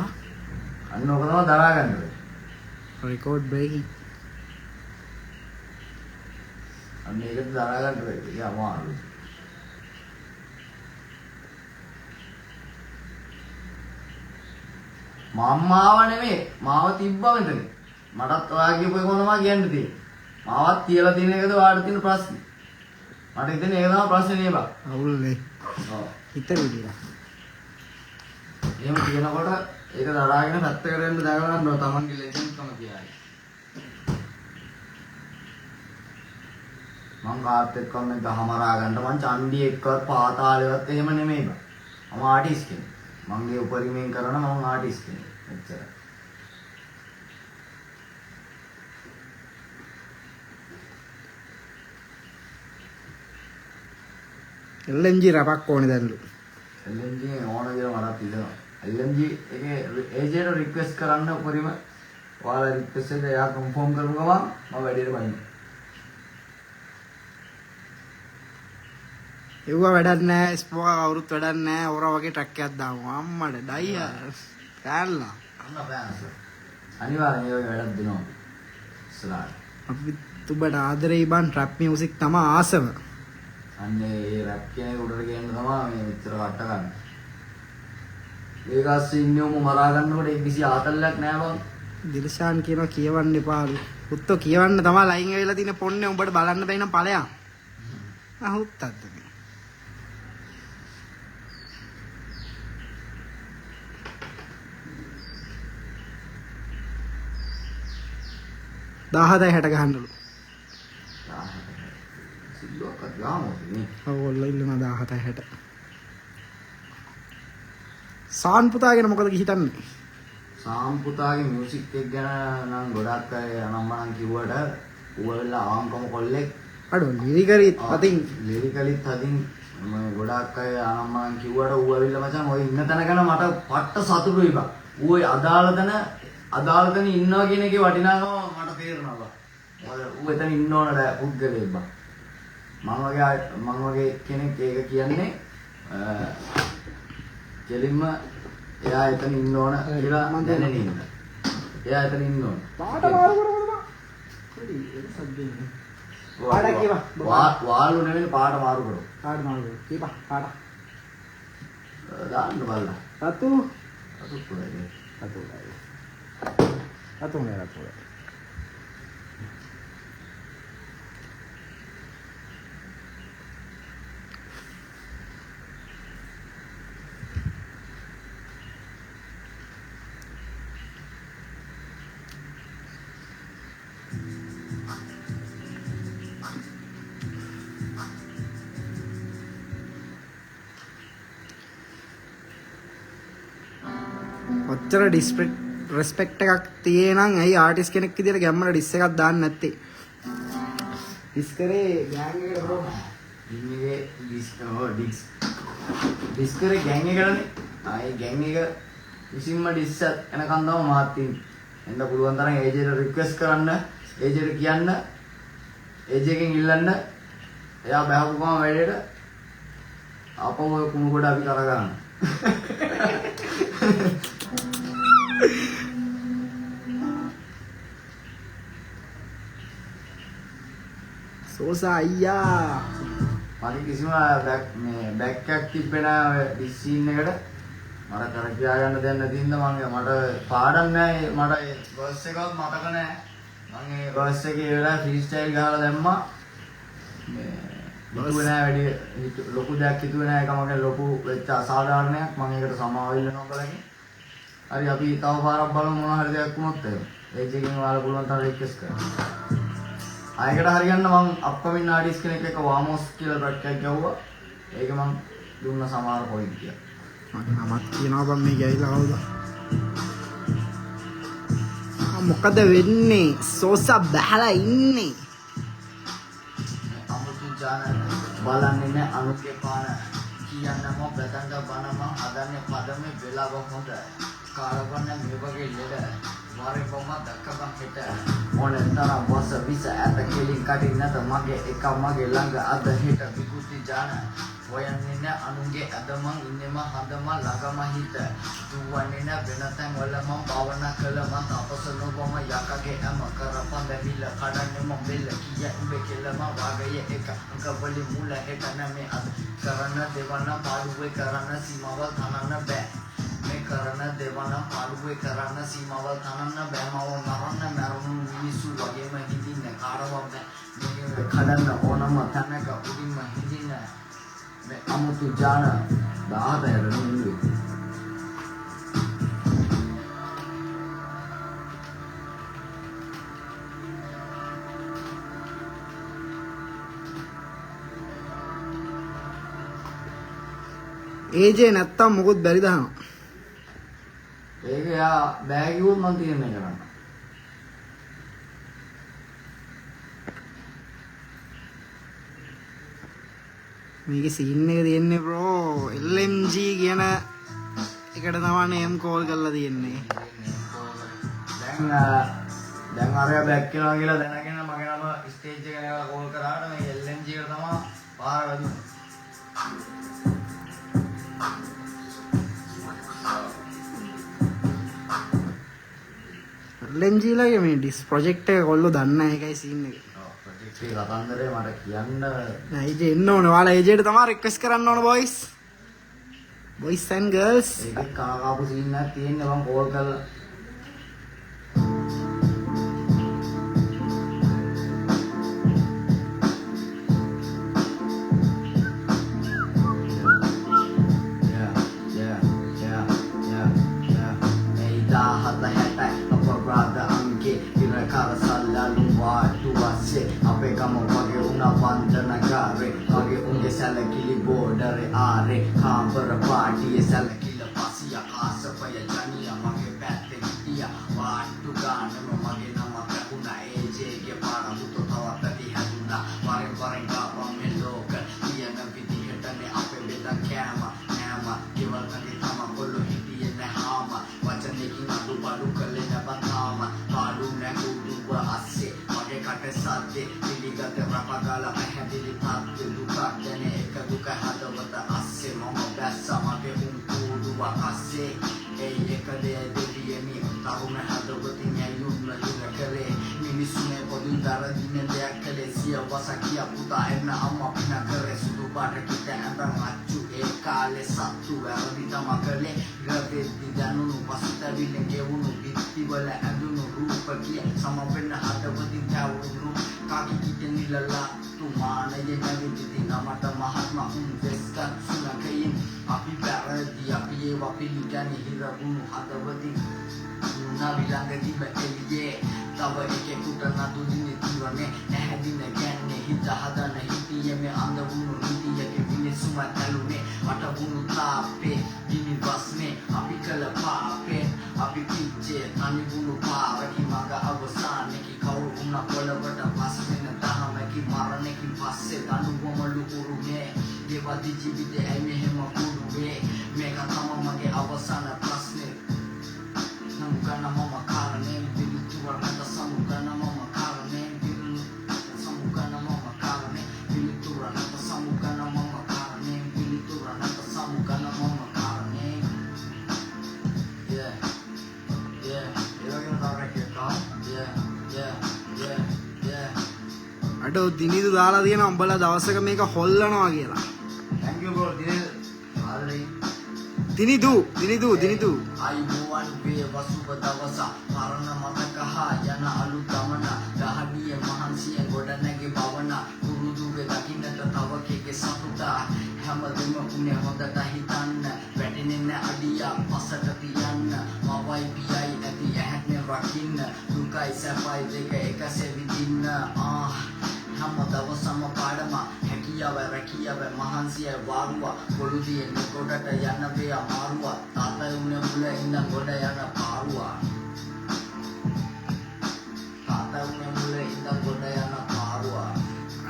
අන්න ඔක තමයි දරා ගන්න ඕනේ රෙකෝඩ් බ්‍රේකින් අන්න ඒකත් දරා ගන්න ඕනේ ඒක අමාරුයි මාව නෙමෙයි මාව තිබ්බා මෙතන මටත් ඔයා කියපු එක තමයි කියන්න තියෙන්නේ මාවත් කියලා තියෙන එකද ඔයාට තියෙන ප්‍රශ්නේ මට හිතෙන්නේ ඒක තමයි ප්‍රශ්නේ නේ බා අවුල් නේ ඔව් හිත විදිලා එහෙම කියනකොට ඒක දරාගෙන පැත්තකට වෙන්න දාගන්න ඕන තමන්ගේ ලෙජන්ඩ්කම කියයි මං කාත් එක්ක මේ ගහමරා ගන්න මං චණ්ඩි එක්කවත් පාතාලෙවත් එහෙම නෙමෙයි බා මම ආටිස්ට් කෙනෙක් මගේ උපරිමයෙන් කරන මම ආටිස්ට් කෙනෙක් එච්චරයි LNG රපක් ඕනේ දැන්ලු LNG ඕන කියලා මට හිතෙනවා LNG එකේ ඒජන්ට් රික්වෙස්ට් කරන්න උපරිම ඔයාලා රික්වෙස්ට් එක එයා කන්ෆර්ම් කරපු ගමන් මම වැඩේට බහිනවා ඒව වැඩක් නැහැ ස්පෝක කවුරුත් වැඩක් නැහැ ඕර වගේ ට්‍රැක් එකක් දාමු අම්මඩ ඩයියා කෑල්ලා අන්න බෑනස අනිවාර්යෙන් ඒ වගේ වැඩක් දෙනවා ඉස්සරහට අපි තුබට ආදරේ බන් ට්‍රැප් මියුසික් තමයි ආසම අන්නේ ඒ රැප් කෙනෙක් උඩට ගේන්න තමයි මේ මෙච්චර වට ගන්න. ඒකස් ඉන්නේම මරා ගන්නකොට ඒ කිසි ආතල්ලක් නෑ බං. දිල්ෂාන් කියනවා කියවන්න එපාලු. පුත්තෝ කියවන්න තමයි ලයින් ඇවිල්ලා තියෙන පොන්නේ උඹට බලන්න බැයි නම් ඵලයන්. අහුත්තක්ද මේ. දාහදයි 60 ගහන්නලු. සිල්ලුවක්වත් ගාමෝද නේ. ඔයගොල්ලෝ ඉල්ලන 17යි 60. සාන් පුතාගෙන මොකද හිතන්නේ? සාම් පුතාගේ මියුසික් එක ගැන නම් ගොඩක් අය අනම්මනම් කිව්වට ඌවලා ආවංකම කොල්ලෙක් අඩෝ ලිරිකලිත් අතින් ලිරිකලිත් අතින් මම ගොඩක් අය අනම්මනම් කිව්වට ඌ ඇවිල්ලා මචං ඔය ඉන්න තැන ගැන මට පට්ට සතුටුයි බා. ඌ අදාළ තැන ඉන්නවා කියන එකේ වටිනාකම මට තේරෙනවා බා. ඌ එතන ඉන්න ඕන පුද්ගලයෙක් බා. මම වගේ කෙනෙක් ඒක කියන්නේ කෙලින්ම එයා එතන ඉන්න ඕන කියලා මම දැනෙන ඉන්න. එයා එතන ඉන්න ඕන. පාට මාරු කරමුද? පොඩි ඒක සද්දේ. පාට කියපා. වාල්ලු නෙවෙයි පාට මාරු කරමු. පාට මාරු කරමු. කියපා පාට. දාන්න බලලා. රතු පුරයි. රතු නෑ. ඔච්චර රිස්පෙක්ට් එකක් තියේ නම් ඇයි ආටිස්ට් කෙනෙක් විදියට ගැම්මල ඩිස් එකක් දාන්න නැත්තේ? ඩිස් කරේ ගෑන් එකට බ්‍රෝ. ඉන්නේ ඩිස් කරේ ගෑන් එකටනේ. ආයේ ගෑන් එක විසින්ම ඩිස් එනකන් තමයි මාත් තින්නේ. එන්න පුළුවන් තරම් ඒජේට රික්වෙස්ට් කරන්න, ඒජේට කියන්න, ඒජේගෙන් ඉල්ලන්න. එයා බහපු ගමන් වැඩේට අපව ඔය කුණු කොට අපි කරගන්න. සෝසා අයියා මට කිසිම බැක් එකක් තිබ්බේ නෑ ඔය ඩිස් සීන් එකට මට කර කියා ගන්න දෙයක් නැති හින්දා මට පාඩම් නෑ මට වර්ස් එකවත් මතක නෑ මම ඒ වර්ස් එකේ වෙලා ෆ්‍රී ස්ටයිල් ගහලා දැම්මා මේ හිතුවේ නෑ වැඩි ලොකු දෙයක් හිතුවේ නෑ ඒක මගේ ලොකු වෙච්ච අසාධාරණයක් මම ඒකට සමාව ඉල්ලනවා බලන්නේ හරි අපි තව පාරක් බලමු මොනවා හරි දෙයක් වුණොත් ඒක එකකින් ඔයාලා පුළුවන් තරම් රික්වෙස්ට් කරන්න ආයෙකට හරියන්න මම අප්කමින් ආටිස්ට් කෙනෙක් එක්ක වාමෝස් කියලා ට්‍රැක් එකක් ගැව්වා ඒක මම දුන්න සමහර පොයින්ට් ටික. මට නමක් කියනවා බං මේ ගෑවිලා කවුද? මොකද වෙන්නේ? සෝසා බහලා ඉන්නේ. අමුතු ජාන බලන්නේ නැ අනුගේ පාන කියන්නම බදංග බනම හදන්නේ පදමේ වෙලාව හොඳ කාලවන්න මේ වගේ ලෙඩ මාරේ බොම්ම දක්කපන් හිට මොනේ තරම් වස විස ඇත කෙලින් කටින් නැත මගේ එක මගේ ළඟ අද හිට විකෘති ජාන හොයන්නේ නැ අනුගේ අදමන් ඉන්නේම හදම ළඟම හිත දුවන්නේ නැ වෙන තැන් වල මම භාවනා කළ මම තපස නොවම යකගේ හැම කරපන් දෙවිල කඩන්නේ මම බෙල්ල කිය උඹේ කෙල්ලම වාගයේ එක අංකවලි මුල හෙට නැමේ අද කරන දෙවන පාඩුවේ කරන සීමාවල් තනන්න බෑ මේ කරන දෙවන පාඩුවේ කරන සීමාවල් තනන්න බෑ මව මරන්න මරුණු මිනිස්සු වගේම හිටින්න කාරවම් මේ කඩන්න ඕනම තැනක උඩින්ම හිටින්න මේ අමුතු ජාන 10 නෙවෙයි ඒජේ නැත්තම් මොකොත් බැරි දහනවා. ඒක යා බෑ කිව්වොත් මම තීරණය කරන්න. මේකේ සීන් එක තියෙන්නේ බ්‍රෝ LMG කියන එකට තමයි නේම් කෝල් කරලා තියෙන්නේ. දැන් අරයා බැක් කරනවා කියලා දැනගෙන මගේ නම ස්ටේජ් එකට යනවා කෝල් කරාට මේ LMG එකට තමයි පාර වැදුනේ. LMG ලගේ මේ ඩිස් ප්‍රොජෙක්ට් එක කොල්ලෝ දන්නේ නැහැ ඒකයි සීන් එක. ප්‍රොජෙක්ට් එක කතන්දරේ මට කියන්න නෑ ඒජේ එන්න ඕනේ. ඔයාලා ඒජේට තමයි රික්වෙස්ට් කරන්න ඕන බොයිස්. Boys and girls. ඒක කාකාපු සීන් එකක් තියෙන්නේ මම කෝල් කරලා අපේ කම වගේ උනා වන්දනකාරේ වගේ උන්ගේ සැලකිලි බෝඩරේ ආරේ කාම්බර පාටියේ සැලකිල්ල පසිය ආසපය ජනිය මගේ පැත්තේ හිටියා වාට්ටු ගානම මගේ නම පැහුණා ඒජේගේ පාරමුතු තවත් ඇති හැදුණා වරෙන් වරෙන් ගාපම් මේ ලෝක කියන විදිහටනේ අපේ බෙදා කෑම නෑම කිවල්කගේ තම කොල්ලෝ හිටියේ නැහාම වචනකින් අඩු කළේ නැබතාම පාඩු නැකුඩුව අස්සේ මගේ කට සද්දේ පිළිගත රපගාල පැහැදිලි තත්ත්ව දුකක් දැන එක දුක හදවත අස්සේ මම බැස්ස මගේ උන්කුඩුව අස්සේ ඒ එක දෙවියනි තරුණ හදවතින් ඇයුම් නලින කරේ මිනිස්සුනේ පොදු දරදින දෙයක් කළේ සිය වසකිය පුතා එන්න අම්මා පින කරේ සුදු පාට කිත ඇඳන් අච්චු ඒ කාලේ සත්තු වැරදි තම කළේ ග්‍රදෙද්දි දැනුණු පසුතැවිලි ගෙවුණු පිටිවල ඇඳුණු රූප කිය සමවෙන්න හදවතින් තවුණු කාකි කිටෙන් නිලලා තුමානයේ නැවිති නමට මහත්ම උන්දෙස්ක සුනකයින් අපි වැරදි අපි ඒවා පිළිගන්නේ හිරගුණු හදවතින් නවිලඟ තිබ එළියේ තව එකෙකුට නදුදින තිවනේ නැහැදින ගැන්නේ හිත හදන හිතියේ මේ අඳ වුණු හිතියක මිනිසුම තැළුනේ මට වුණු තාපේ ගිනි වස්නේ අපි කළ පාපේ අපි පිච්චේ තනි වුණු පාරකි මග අවසානයේ කවුරු වුණා පොළවට පස් වෙන දහමකි මරණයකින් පස්සේ දනුවමලු උරුමේ ගෙවදි ජීවිතේ ඇයි මෙහෙම කුඩුවේ මේක තමයි මගේ අවසාන ප්‍රශ්නේ Samugana mama karane bilu turana samugana mama karane bilu samugana mama karane bilu turana samugana mama karane bilu turana samugana mama karane yeah you're gonna direct your car yeah අඩෝ දිනිදු දාලා තියෙනවා උඹලා දවසක මේක හොල්ලනවා කියලා. thank you bro දිනිදු අයිබෝවන් වේ වසුබ දවස මරණ මතක හා යන අලු ගමන දහඩිය මහන්සිය ගොඩ නැගේ භවන කුරුදුවේ දකින්නට තව කෙගේ සතුට හැමදෙම උනේ හොඳට හිතන්න වැටෙන්නේ අඩිය පසට තියන්න මවයි පියයි ඇති ඇහැටනේ රකින්න දුකයි සැපයි දෙක එකසේ විඳින්න හැම දවසම පාඩම හැකියාව රැකියාව මහන්සිය වාරුව පොළුදියේ නොකොටට යන්න වේ අමාරුව තාතයි උනේ මුල ඉඳන් ගොඩ යන පාරුව තාතයි උනේ මුල ඉඳන් ගොඩ යන පාරුව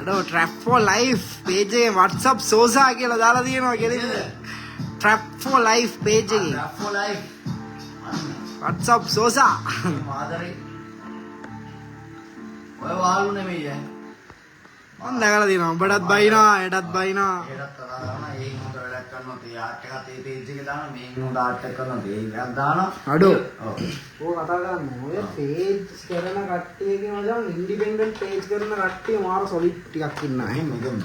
අඩෝ trap for life page එකේ WhatsApp සෝසා කියලා දාලා තියෙනවා කෙලින්ද trap for life page එකේ trap for life WhatsApp සෝසා මාදරේ ඔය වාලු නෙමෙයි මම දැකලා තියෙනවා උඹටත් බයිනවා එටත් බයිනවා ඒකත් කතා කරනවා ඒ හොඳ වැඩක් කරනවා ඒ ආර්ට් එකත් ඒ පේජ් එකේ දානවා මේ හොඳ ආර්ට් එකක් කරනවා ඒ එකක් දානවා අඩෝ ඔව් ඕක කතා කරන්නේ ඔය page කරන කට්ටියගේ මචං ඉන්ඩිපෙන්ඩන්ට් page කරන කට්ටිය මාර solid ටිකක් ඉන්නවා එහෙම එකම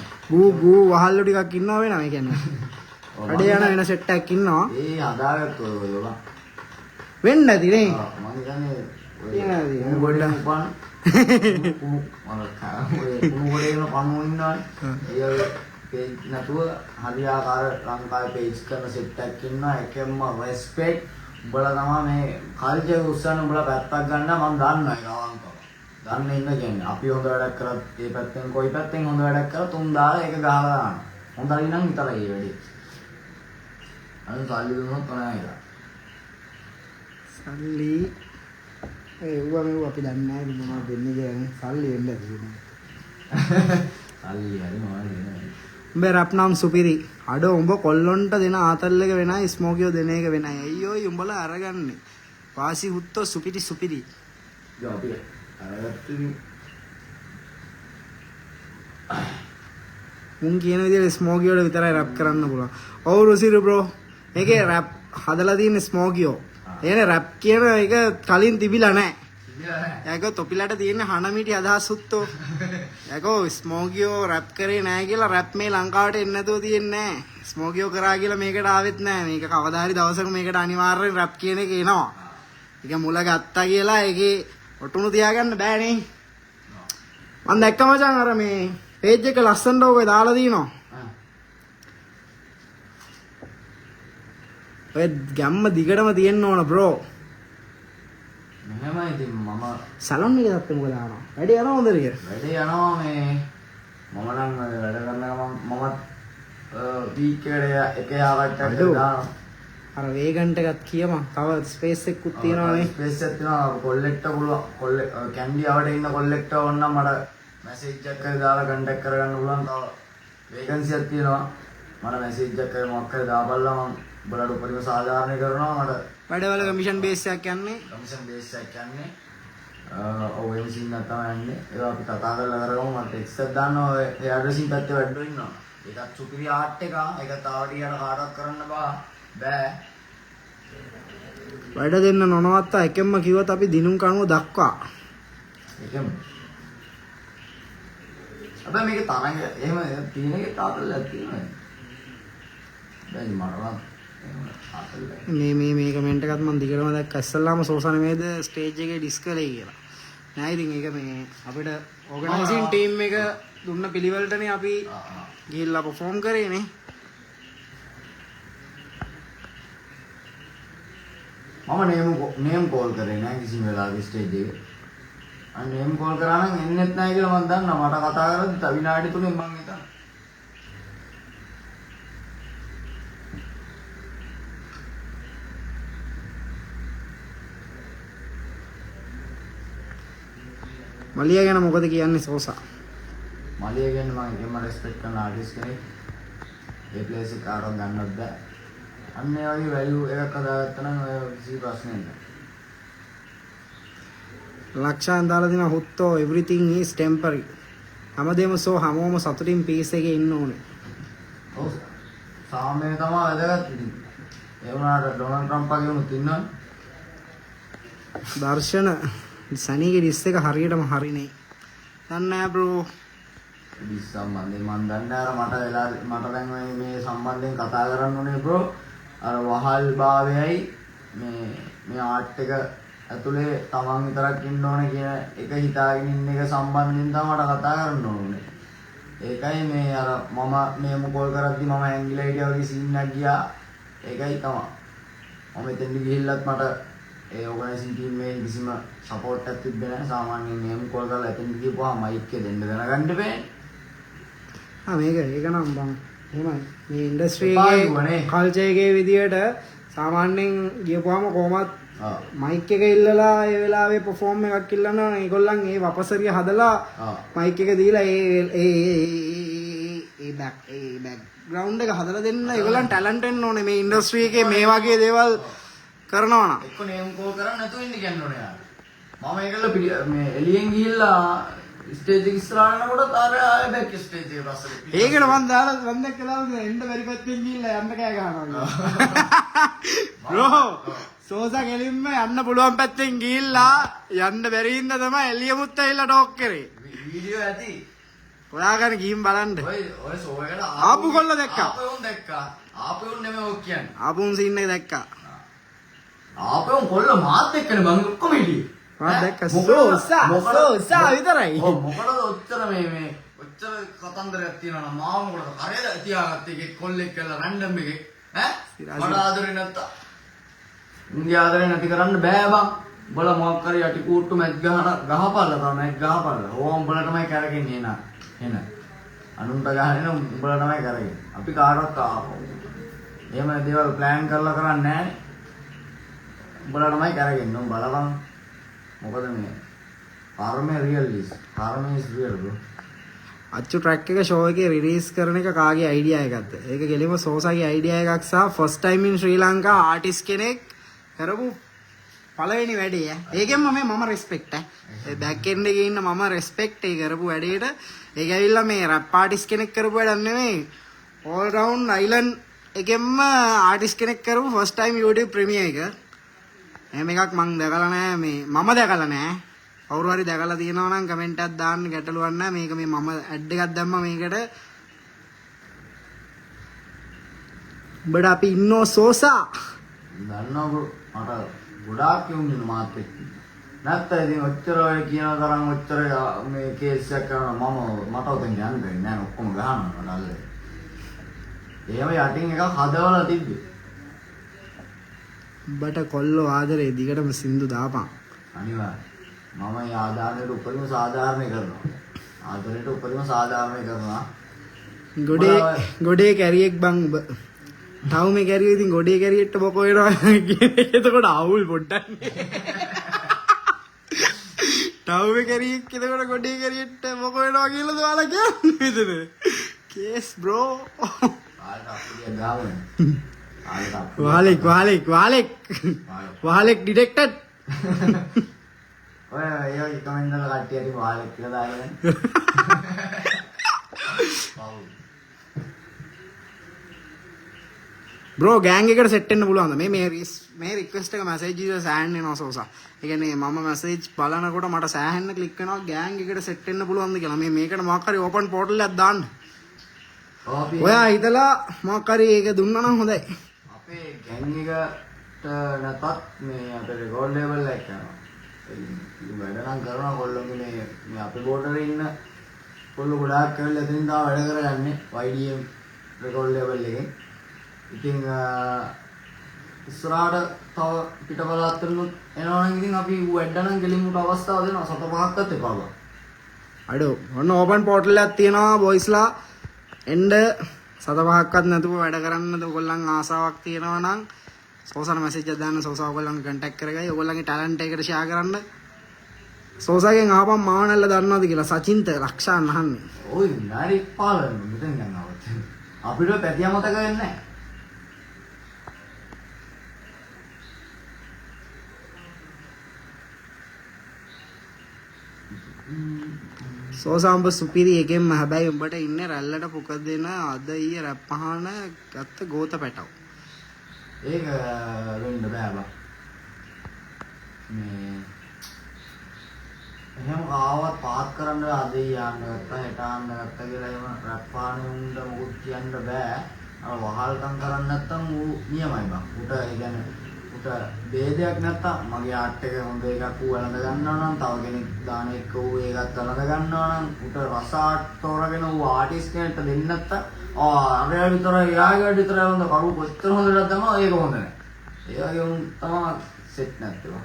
ගූ වහල්ලු ටිකක් ඉන්නවා වෙනවා ඒ කියන්නේ අඩේ යන වෙන සෙට් එකක් ඉන්නවා ඒ හදාගත්ත ඔය වෙන්න ඇති නේ මම කියන්නේ තියෙනවාද? ඔය ගොඩේ උපන් මම ඔය කුණුගොඩේන පණුව ඉන්නවනේ ඒ පේජ් නැතුව හරියාකාර ලංකාවේ පේජ් කරන සෙට් එකක් ඉන්නවා එකෙන්ම රෙස්පෙක්ට් උඹලා තමයි මේ කල්චර් උස්සන උඹලා පැත්තක් ගන්න මම දන්නවා ඒක අවංකව දන්න ඉන්න කියන්නේ අපි හොඳ වැඩක් කරත් ඒ පැත්තෙන් කොයි පැත්තෙන් හොඳ වැඩක් කරත් උන් දාලා ඒක ගහලා දානවා හොඳයි නම් විතරයි ඒ වැඩේ අන්න සල්ලි දුන්නොත් තමයි ඒක සල්ලි ඒව මෙව අපි දන්නේ නැහැ මොනවද දෙන්නේ කියන්නේ සල්ලි වෙන්න තියෙනවා සල්ලි හරි මොනවද දෙන්නේ උඹ රැප් නම් සුපිරි අඩෝ උඹ කොල්ලොන්ට දෙන ආතල් එක වෙනයි ස්මෝකියෝ දෙන එක වෙනයි අයියෝයි උඹලා අරගන්නේ වාසි හුත්තෝ සුපිරි යා අපි අරගත්තු මුන් කියන විදිහට ස්මෝකියෝට විතරයි රැප් කරන්න පුළුවන් ඔව් රුසිරු බ්‍රෝ මේකේ රැප් හදලා තියෙන ස්මෝකියෝ එනේ රැප් කියන එක කලින් තිබිලා නැහැ. යකෝ තොපිලට තියෙන හනමිටි අදහස් උත්තෝ. යකෝ ස්මෝකියෝ රැප් කරේ නැහැ කියලා රැප් මේ ලංකාවට එන්නේ නැතුව තියෙන්නේ නැහැ. ස්මෝකියෝ කරා කියලා මේකට ආවෙත් නැහැ. මේක කවදා හරි දවසක මේකට අනිවාර්යෙන් රැප් කියන එක එනවා. ඒක මුල ගත්තා කියලා ඒකේ ඔටුනු තියාගන්න බෑනේ. මම දැක්ක මචං අර මේ පේජ් එක ලස්සනට ඔය දාලා දිනවා. ඔය ගැම්ම දිගටම තියෙන්න ඕන බ්‍රෝ. මෙහෙමයි ඉතින් මම සලොන් එකේ දැක්කේ මොකද ආනවා. වැඩි යනවා හොඳට කියලා. වැඩේ යනවා මේ මම නම් වැඩ කරන ගමන් මමත් වීක් එකට එක ආවට්ටක් දානවා. අර වේගන්ට් එකත් කියම තව ස්පේස් එකකුත් තියෙනවා නේ. ස්පේස් එකක් තියෙනවා කොල්ලෙක්ට පුළුවන් කැන්ඩි ආවට ඉන්න කොල්ලෙක්ට ඕනනම් මට මැසේජ් එකක් දාලා කන්ටැක්ට් කරගන්න පුළුවන් තව වේකන්සියක් තියෙනවා මට මැසේජ් එකක් මොකක් හරි දාපල්ලා මම බලඩ උපරිම සාධාරණය කරනවා මට වැඩවල කමිෂන් බේස් එකක් යන්නේ. කමිෂන් බේස් එකක් යන්නේ ඔව් ඒ මැෂින් එක තමයි යන්නේ ඒක අපි කතා කරලා කරගමු මම ටෙක්ස්ට් එකක් දාන්නවා ඒ ඇඩ්‍රසින් පැත්තේ වැඩෝ ඉන්නවා ඒකත් සුපිරි ආර්ට් එකක් ඒක තාවටියට කාටවත් කරන්න බෑ වැඩ දෙන්න නොනවත්තා එකෙන්ම කිව්වත් අපි දිනුම් කනුව දක්වා. ඒකම අපේ මේක තරංග එහෙම තියෙන එක තාතල්ලක් තියෙනවා දැන් මරවත් මේ කමෙන්ට් එකත් මම දිගටම දැක්ක ඉස්සල්ලාම සෝසන මේද ස්ටේජ් එකේ ඩිස්කලේ කියලා. නෑ ඉතින් ඒක මේ අපිට ඕගනයිසින් ටීම් එක දුන්න පිළිවෙලටනේ අපි ගිහිල්ලා perform කරේනේ. මම නේම් කෝල් කරේ නෑ කිසිම වෙලාවක ස්ටේජ් එකේ. අන්න නේම් කෝල් කරා නම් එන්නෙත් නෑ කියලා මම දන්නවා. මට කතා කරද්දි තව විනාඩි 3කින් මම හිතනවා. මලියා ගැන මොකද කියන්නේ සෝසා? මලිය කියන්නේ මම එකම රෙස්පෙක්ට් කරන ආටිස්ට් කෙනෙක්. ඒ ප්ලේස් එක කාටවත් ගන්නවත් බෑ. අන්න ඒ වගේ වැලියු එකක් හදාගත්තා නම් ඔය කිසි ප්‍රශ්නයක් නෑ. ලක්ෂයන් දාලා දෙන හුත්තෝ everything is temporary. හැමදේම හැමෝම සතුටින් පීස් එකේ ඉන්න ඕනේ. ඔව්. සාමය තමයි වැදගත් ඉතින්. ඒ වුණාට ඩොනල්ඩ් ට්‍රම්ප් වගේ උනුත් ඉන්නවනේ. දර්ශන සනීගේ ඩිස් එක හරියටම හරිනේ. දන්නේ නැහැ බ්‍රෝ. ඩිස් සම්බන්ධයෙන් මම දන්නේ අර මට දැන් මේ සම්බන්ධයෙන් කතා කරන්න ඕනේ බ්‍රෝ. අර වහල් භාවයයි මේ ආර්ට් එක ඇතුලේ තමන් විතරක් ඉන්න ඕනේ කියන එක හිතාගෙන ඉන්න එක සම්බන්ධයෙන් තමයි මට කතා කරන්න ඕනේ. ඒකයි මේ අර මම මේම කෝල් කරද්දි මම ඇංගිලා හිටියා වගේ සීන් එකක් ගියා. ඒකයි තමයි. මම එතෙන්දි ගිහිල්ලත් මට ඒ ඕගනයිසින් ටීම් එකේ කිසිම සපෝට් එකක් තිබ්බේ නැහැ. සාමාන්‍යයෙන් එහෙම කෝල් කරලා එතෙන් ගිහපුවා මයික් එක දෙන්න දැනගන්න බෑ. මේක නම් බං එහෙමයි මේ ඉන්ඩස්ට්‍රී එපා එකේ කිව්වනේ. කල්චර් එකේ විදියට සාමාන්‍යයෙන් ගියපුවාම කොහමත් ආ මයික් එක ඉල්ලලා ඒ වෙලාවේ පර්ෆෝම් එකක් ඉල්ලනවා ඒගොල්ලන් ඒ වපසරිය හදලා ආ මයික් එක දීලා ඒ බෑග්ග්‍රවුන්ඩ් එක හදලා දෙන්න ඒගොල්ලන් ටැලන්ට් වෙන්න ඕනේ මේ ඉන්ඩස්ට්‍රී එකේ මේ වගේ දේවල් කරනවා නම් එක්ක නේම් කෝල් කරන්නේ නැතුව ඉන්න කියන්න ඕනේ යාර. මම ඒකල මේ එළියෙන් ගිහිල්ලා ස්ටේජ් එක ඉස්සරහට යනකොට අර ආයෙ බෑක් ස්ටේජ් එකට පස්සේ. ඒකට මම දාලා වන්දක් කළා එන්න බැරි පැත්තෙන් ගිහිල්ලා යන්න කෑ ගහනවා. බ්‍රෝ සෝසා ගෙලින්ම යන්න පුළුවන් පැත්තෙන් ගිහිල්ලා යන්න බැරි හින්දා තමයි එළියමුත් ඇවිල්ලා ටෝක් කරේ. වීඩියෝ ඇති. හොයාගෙන ගිහින් බලන්න. ඔය ෂෝ එකට ආපු කොල්ල දැක්කා. ආපුවුන් දැක්කා. ආපුවුන් නෙමෙයි ඔක් කියන්නේ. ආපුන් සීන් එක දැක්කා. ආපුවුන් කොල්ල මාත් එක්කනේ බං ඔක්කොම හිටියේ. මම දැක්කා සෝසා විතරයි. ඔව් මොකටද ඔච්චර මේ ඔච්චර කතන්දරයක් තියනවා නම් මාව මොකටද කරේ තියාගත්තේ එකේ කොල්ලෙක් කියලා රැන්ඩම් එකේ ඈ මට ආදරේ නැත්තා. උන්ගේ ආදරේ නැති කරන්න බෑ බං. උඹලා මොකක් හරි යටි කූට්ටු මැච් ගහපල්ලා තමයි මැච් ගහපල්ලා. ඕවා උඹලා තමයි කරගෙන්නේ එන. අනුන්ට ගහන්නේ උඹලා තමයි කරගෙන්නේ. අපි කාටවත් ආපහු. එහෙම දේවල් ප්ලෑන් කරලා කරන්නේ නැහැ. උඹලා තමයි කරගෙන්නේ. උඹ බලපන්. මොකද මේ කර්මය රියල් ඉස්. කර්මය ඉස් රියල් බ්‍රෝ. අච්චු ට්‍රැක් එක ෂෝ එකේ රිලීස් කරන එක කාගේ අයිඩියා එකක්ද? ඒක ගෙලිම සෝසාගේ අයිඩියා එකක් සහ ෆස්ට් ටයිම් ඉන් ශ්‍රී ලංකා ආටිස්ට් කෙනෙක් කරපු පළවෙනි වැඩේ. ඒකෙන්ම මම රෙස්පෙක්ට් ඒ බෑක් එන්ඩ් එකේ ඉන්න මම රෙස්පෙක්ට් ඒ කරපු වැඩේට. ඒක ඇවිල්ලා මේ රැප් ආටිස්ට් කෙනෙක් කරපු වැඩක් නෙමෙයි. ඕල් රවුන්ඩ් අයිලන්ඩ් එකෙන්ම ආටිස්ට් කෙනෙක් කරපු ෆස්ට් ටයිම් YouTube ප්‍රීමියර් එක. එහෙම එකක් මම දැකලා නැහැ මේ මම දැකලා නැහැ. කවුරු හරි දැකලා තියෙනවා නම් කමෙන්ට් එකක් දාන්න ගැටලුවක් නැහැ. මේක මේ මම ඇඩ් එකක් දැම්මා මේකට. උඹට අපි ඉන්නෝ සෝසා. දන්නවෝ මට ගොඩාක් යුන්නේ මාත් එක්ක. නැත්නම් ඉතින් ඔච්චර ඔය කියන තරම් ඔච්චර මේ කේස් එකක් කරනවා මට උතෙන් යන්න බැරි නෑ ඔක්කොම ගහනවා නල්ලේ. එහෙම යටින් එකක් හදවලා තිබ්බේ. උඹට කොල්ලෝ ආදරේ දිගටම සින්දු දාපන්. අනිවාර්යයෙන්. මම මේ ආදානයට උපරිම සාධාරණය කරනවා. ආදරයට උපරිම සාධාරණය කරනවා. ගොඩේ කැරියෙක් බං උඹ. ටවුමේ කැරියෙ ඉතින් ගොඩේ කැරියෙට බොකෝ වෙනවා කියන එක එතකොට අවුල් පොඩ්ඩක්. ටවුමේ කැරියෙක් එතකොට ගොඩේ කැරියෙට බොකෝ වෙනවා කියලාද ඔයාලා කියන්නේ මෙතන? Case bro. ආයෙත් අපිට ගාවනේ. වාලෙක් ඩිටෙක්ටඩ්. ඔය ඒ කමෙන්ට් වල කට්ටියට වාලෙක් කියලා දාගෙන. බ්‍රෝ ගෑන් එකට සෙට් වෙන්න පුළුවන්ද? මේ රික්වෙස්ට් එක මැසේජ් එක සෑහෙන්න එනවා සෝසා. ඒ කියන්නේ මම මැසේජ් බලනකොට මට සෑහෙන්න ක්ලික් වෙනවා ගෑන් එකට සෙට් වෙන්න පුළුවන්ද කියලා. මේකට මොකක් හරි ඕපන් පෝටල් එකක් දාන්න. ඔයා හිතලා මොකක් හරි ඒක දුන්නා නම් හොඳයි. අපේ ගෑන් එකට නැතත් මේ අපේ රෙකෝඩ් ලේබල් එක කරනවා. වැඩ නම් කරනවා කොල්ලෝගේ මේ අපේ බෝඩරේ ඉන්න කොල්ලෝ ගොඩාක් කරලා එතනින් තා වැඩ කරගන්නේ YDM රෙකෝඩ් ලේබල් එකෙන්. ඉතින් ඉස්සරහට තව පිටපලාත්තරුත් එනවා නම් ඉතින් අපි වැඩ නම් ගෙලිමුට අවස්ථාව දෙනවා සත පහක්වත් එපා බා. අඩෝ ඔන්න ඕපන් පෝටල් එකක් තියෙනවා බොයිස්ලා එන්න සත පහක්වත් නැතුව වැඩ කරන්න ඔයගොල්ලන් ආසාවක් තියෙනවා නම් සෝසාට මැසේජ් එකක් දාන්න සෝසා ඔයගොල්ලන්ගේ කන්ටැක්ට් කරගයි ඔයගොල්ලන්ගේ ටැලන්ට් එකට ෂෙයා කරන්න. සෝසාගෙන් ආපම් මාවනල්ල දන්නවද කියලා සචින්ත රක්ෂාන් අහන්නේ. ඔය විනාඩි 15 මෙතෙන් යනවා. අපිට පැතිය මතක වෙන්නේ නැහැ. සෝසාම්බ සුපිරි එකෙන්ම හැබැයි උඹට ඉන්නේ රැල්ලට පුක දෙන අද ඊයේ රැප් පහන ගත්ත ගෝත පැටව. ඒක වෙන්න බෑ බා. මේ එහෙනම් ආවත් පාත් කරන්න අද යන්න ගත්තා හෙට යන්න ගත්තා කියලා එහෙම රැප් පහනේ උන්ට මොකුත් කියන්න බෑ. අර වහල්කම් කරන්නේ නැත්තම් ඌ නියමයි බා. උට ඒ කියන්නේ උට ભેදයක් නැත්තම් මගේ ආර්ට් එක හොඳ එකක් ඌ වළඳ ගන්නවා නම් තව කෙනෙක් දාන එක ඌ ඒකත් වළඳ ගන්නවා නම් උට රස ආර්ට් තෝරගෙන ඌ ආටිස්ට් කෙනෙක්ට දෙන්න නැත්තම් අරයා විතරයි යාගේ විතරයි හොඳ කරු කොච්චර හොඳට තමයි ඒක හොඳ නැහැ. ඒ වගේ උන් තමයි සෙට් නැත්තේ.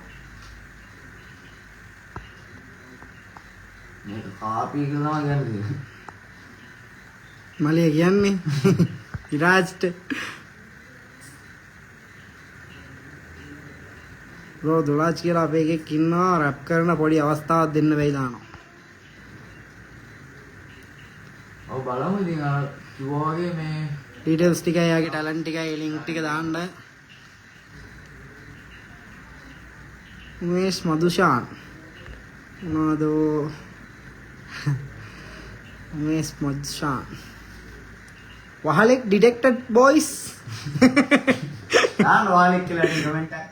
මේක කාපි කියලා කියන්නේ. මලිය කියන්නේ ඉරාජ්ට බ්‍රෝ දුලාජ් කියලා අපේ එකෙක් ඉන්නවා රැප් කරන පොඩි අවස්ථාවක් දෙන්න වෙයි දානවා. ඔව් බලමු ඉතින් අර කිව්වා වගේ මේ ඩීටේල්ස් ටිකයි යාගේ ටැලන්ට් ටිකයි ලින්ක් ටික දාන්න. උමේෂ් මදුෂාන් මොනවද උමේෂ් මදුෂාන් වහලෙක් ඩිටෙක්ටඩ් බොයිස් දාන්න වහලෙක් කියලා කමෙන්ට් එක.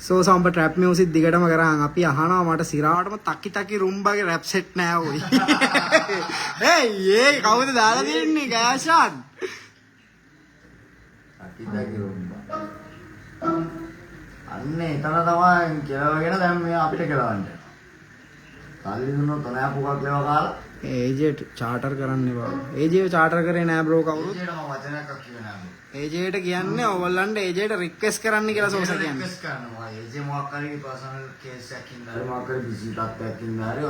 සෝසම්බ ට්‍රැප් මියුසික් දිගටම කරාන් අපි අහනවා මට සිරාවටම තකි තකි රුම්බාගේ රැප් සෙට් නෑ ඔයි. ඒ කවුද දාලා දෙන්නේ ගෑෂාන්? අකිතගේ රුම්බා. අන්නේ එතන තමයි කෙලවගෙන දැන් මේ අපිට කෙලවන්න. කල්ලි දුන්නොත් නෑ පුකක් ලේවා කාලා. ඒජේට චාටර් කරන්න බා. ඒජේ චාටර් කරේ නෑ බ්‍රෝ කවුරුත්. ඒජේට මම වචනයක් කිව්වේ නෑ. ඒජේට කියන්නේ ඕගොල්ලන්ට ඒජේට රික්වෙස්ට් කරන්න කියලා සෝසා කියන්නේ. රික්වෙස්ට් කරනවා. ඒජේ මොකක් හරි පර්සනල් කේස් එකක් ඉඳලා මොකක් හරි බිසි තත්ත්වයක් ඉඳලා හරි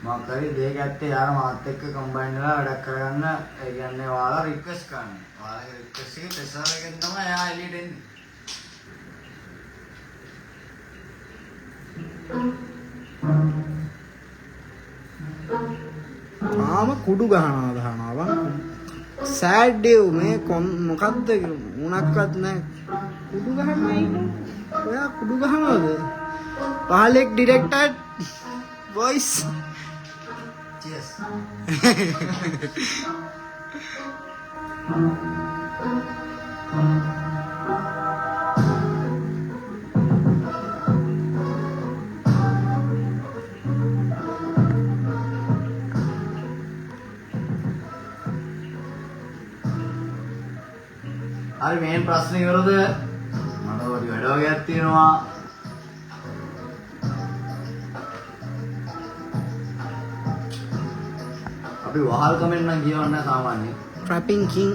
මොකක් හරි දෙයක් ඇත්තේ යාර මාත් එක්ක කම්බයින් වෙලා වැඩක් කරගන්න ඒ කියන්නේ ඔයාලා රික්වෙස්ට් කරනවා. ඔයාලගේ රික්වෙස්ට් එකේ ප්‍රෙසර් එකෙන් තමයි එයා එළියට එන්නේ. ආම කුඩු ගහනවා සෑඩ් ඩේව් මේ මොකද්ද මොනක්වත් නැහැ කුඩු ගහන්නේ ඉන්නේ ඔයා කුඩු ගහනවද පහලෙක් ඩිරෙක්ටඩ් වොයිස් cheers හරි මේන් ප්‍රශ්නේ ඉවරද? මට පොඩි වැඩ වගේක් තියෙනවා. අපි වහල් කමෙන්ට් නම් කියවන්නේ සාමාන්‍යයෙන්. ට්‍රැපින් කිං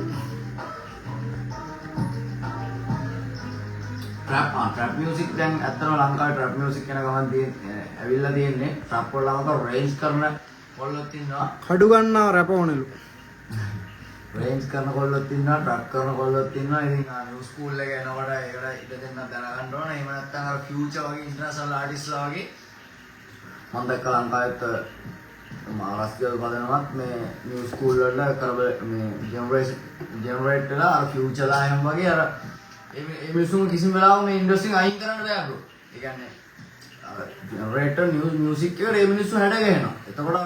ට්‍රැප් මියුසික් දැන් ඇත්තටම ලංකාවේ ට්‍රැප් මියුසික් කියන ගමන් ඇවිල්ලා තියෙන්නේ ට්‍රැප් වල ළමක රේන්ජ් කරන කොල්ලොත් ඉන්නවා. කඩු ගන්නවා රැප ඕනෙලු. රේන්ජ් කරන කොල්ලොත් ඉන්නවා, ට්‍රක් කරන කොල්ලොත් ඉන්නවා. ඉතින් නිව් ස්කූල් එක එනකොට ඒකට ඉඩ දෙන්න දැනගන්න ඕනේ. එහෙම නැත්නම් අර ෆියුචර් වගේ ඉන්ටර්නැෂනල් ආටිස්ට්ලා වගේ මම දැක්ක ලංකාවෙත් මහාරාෂ්ට්‍රීය පදනමත් මේ නිව් ස්කූල් වල කරබ මේ ජෙනරේට් වෙලා අර ෆියුචර්ලා එහෙම වගේ අර ඒ මිනිස්සුන් කිසිම වෙලාවක මේ ඉන්ඩස්ට්‍රි අයින් කරන්න බෑ බ්‍රෝ. ඒ කියන්නේ අර ජෙනරේටර් නිව් මියුසික් එකට ඒ මිනිස්සු හැඩ ගහනවා. එතකොට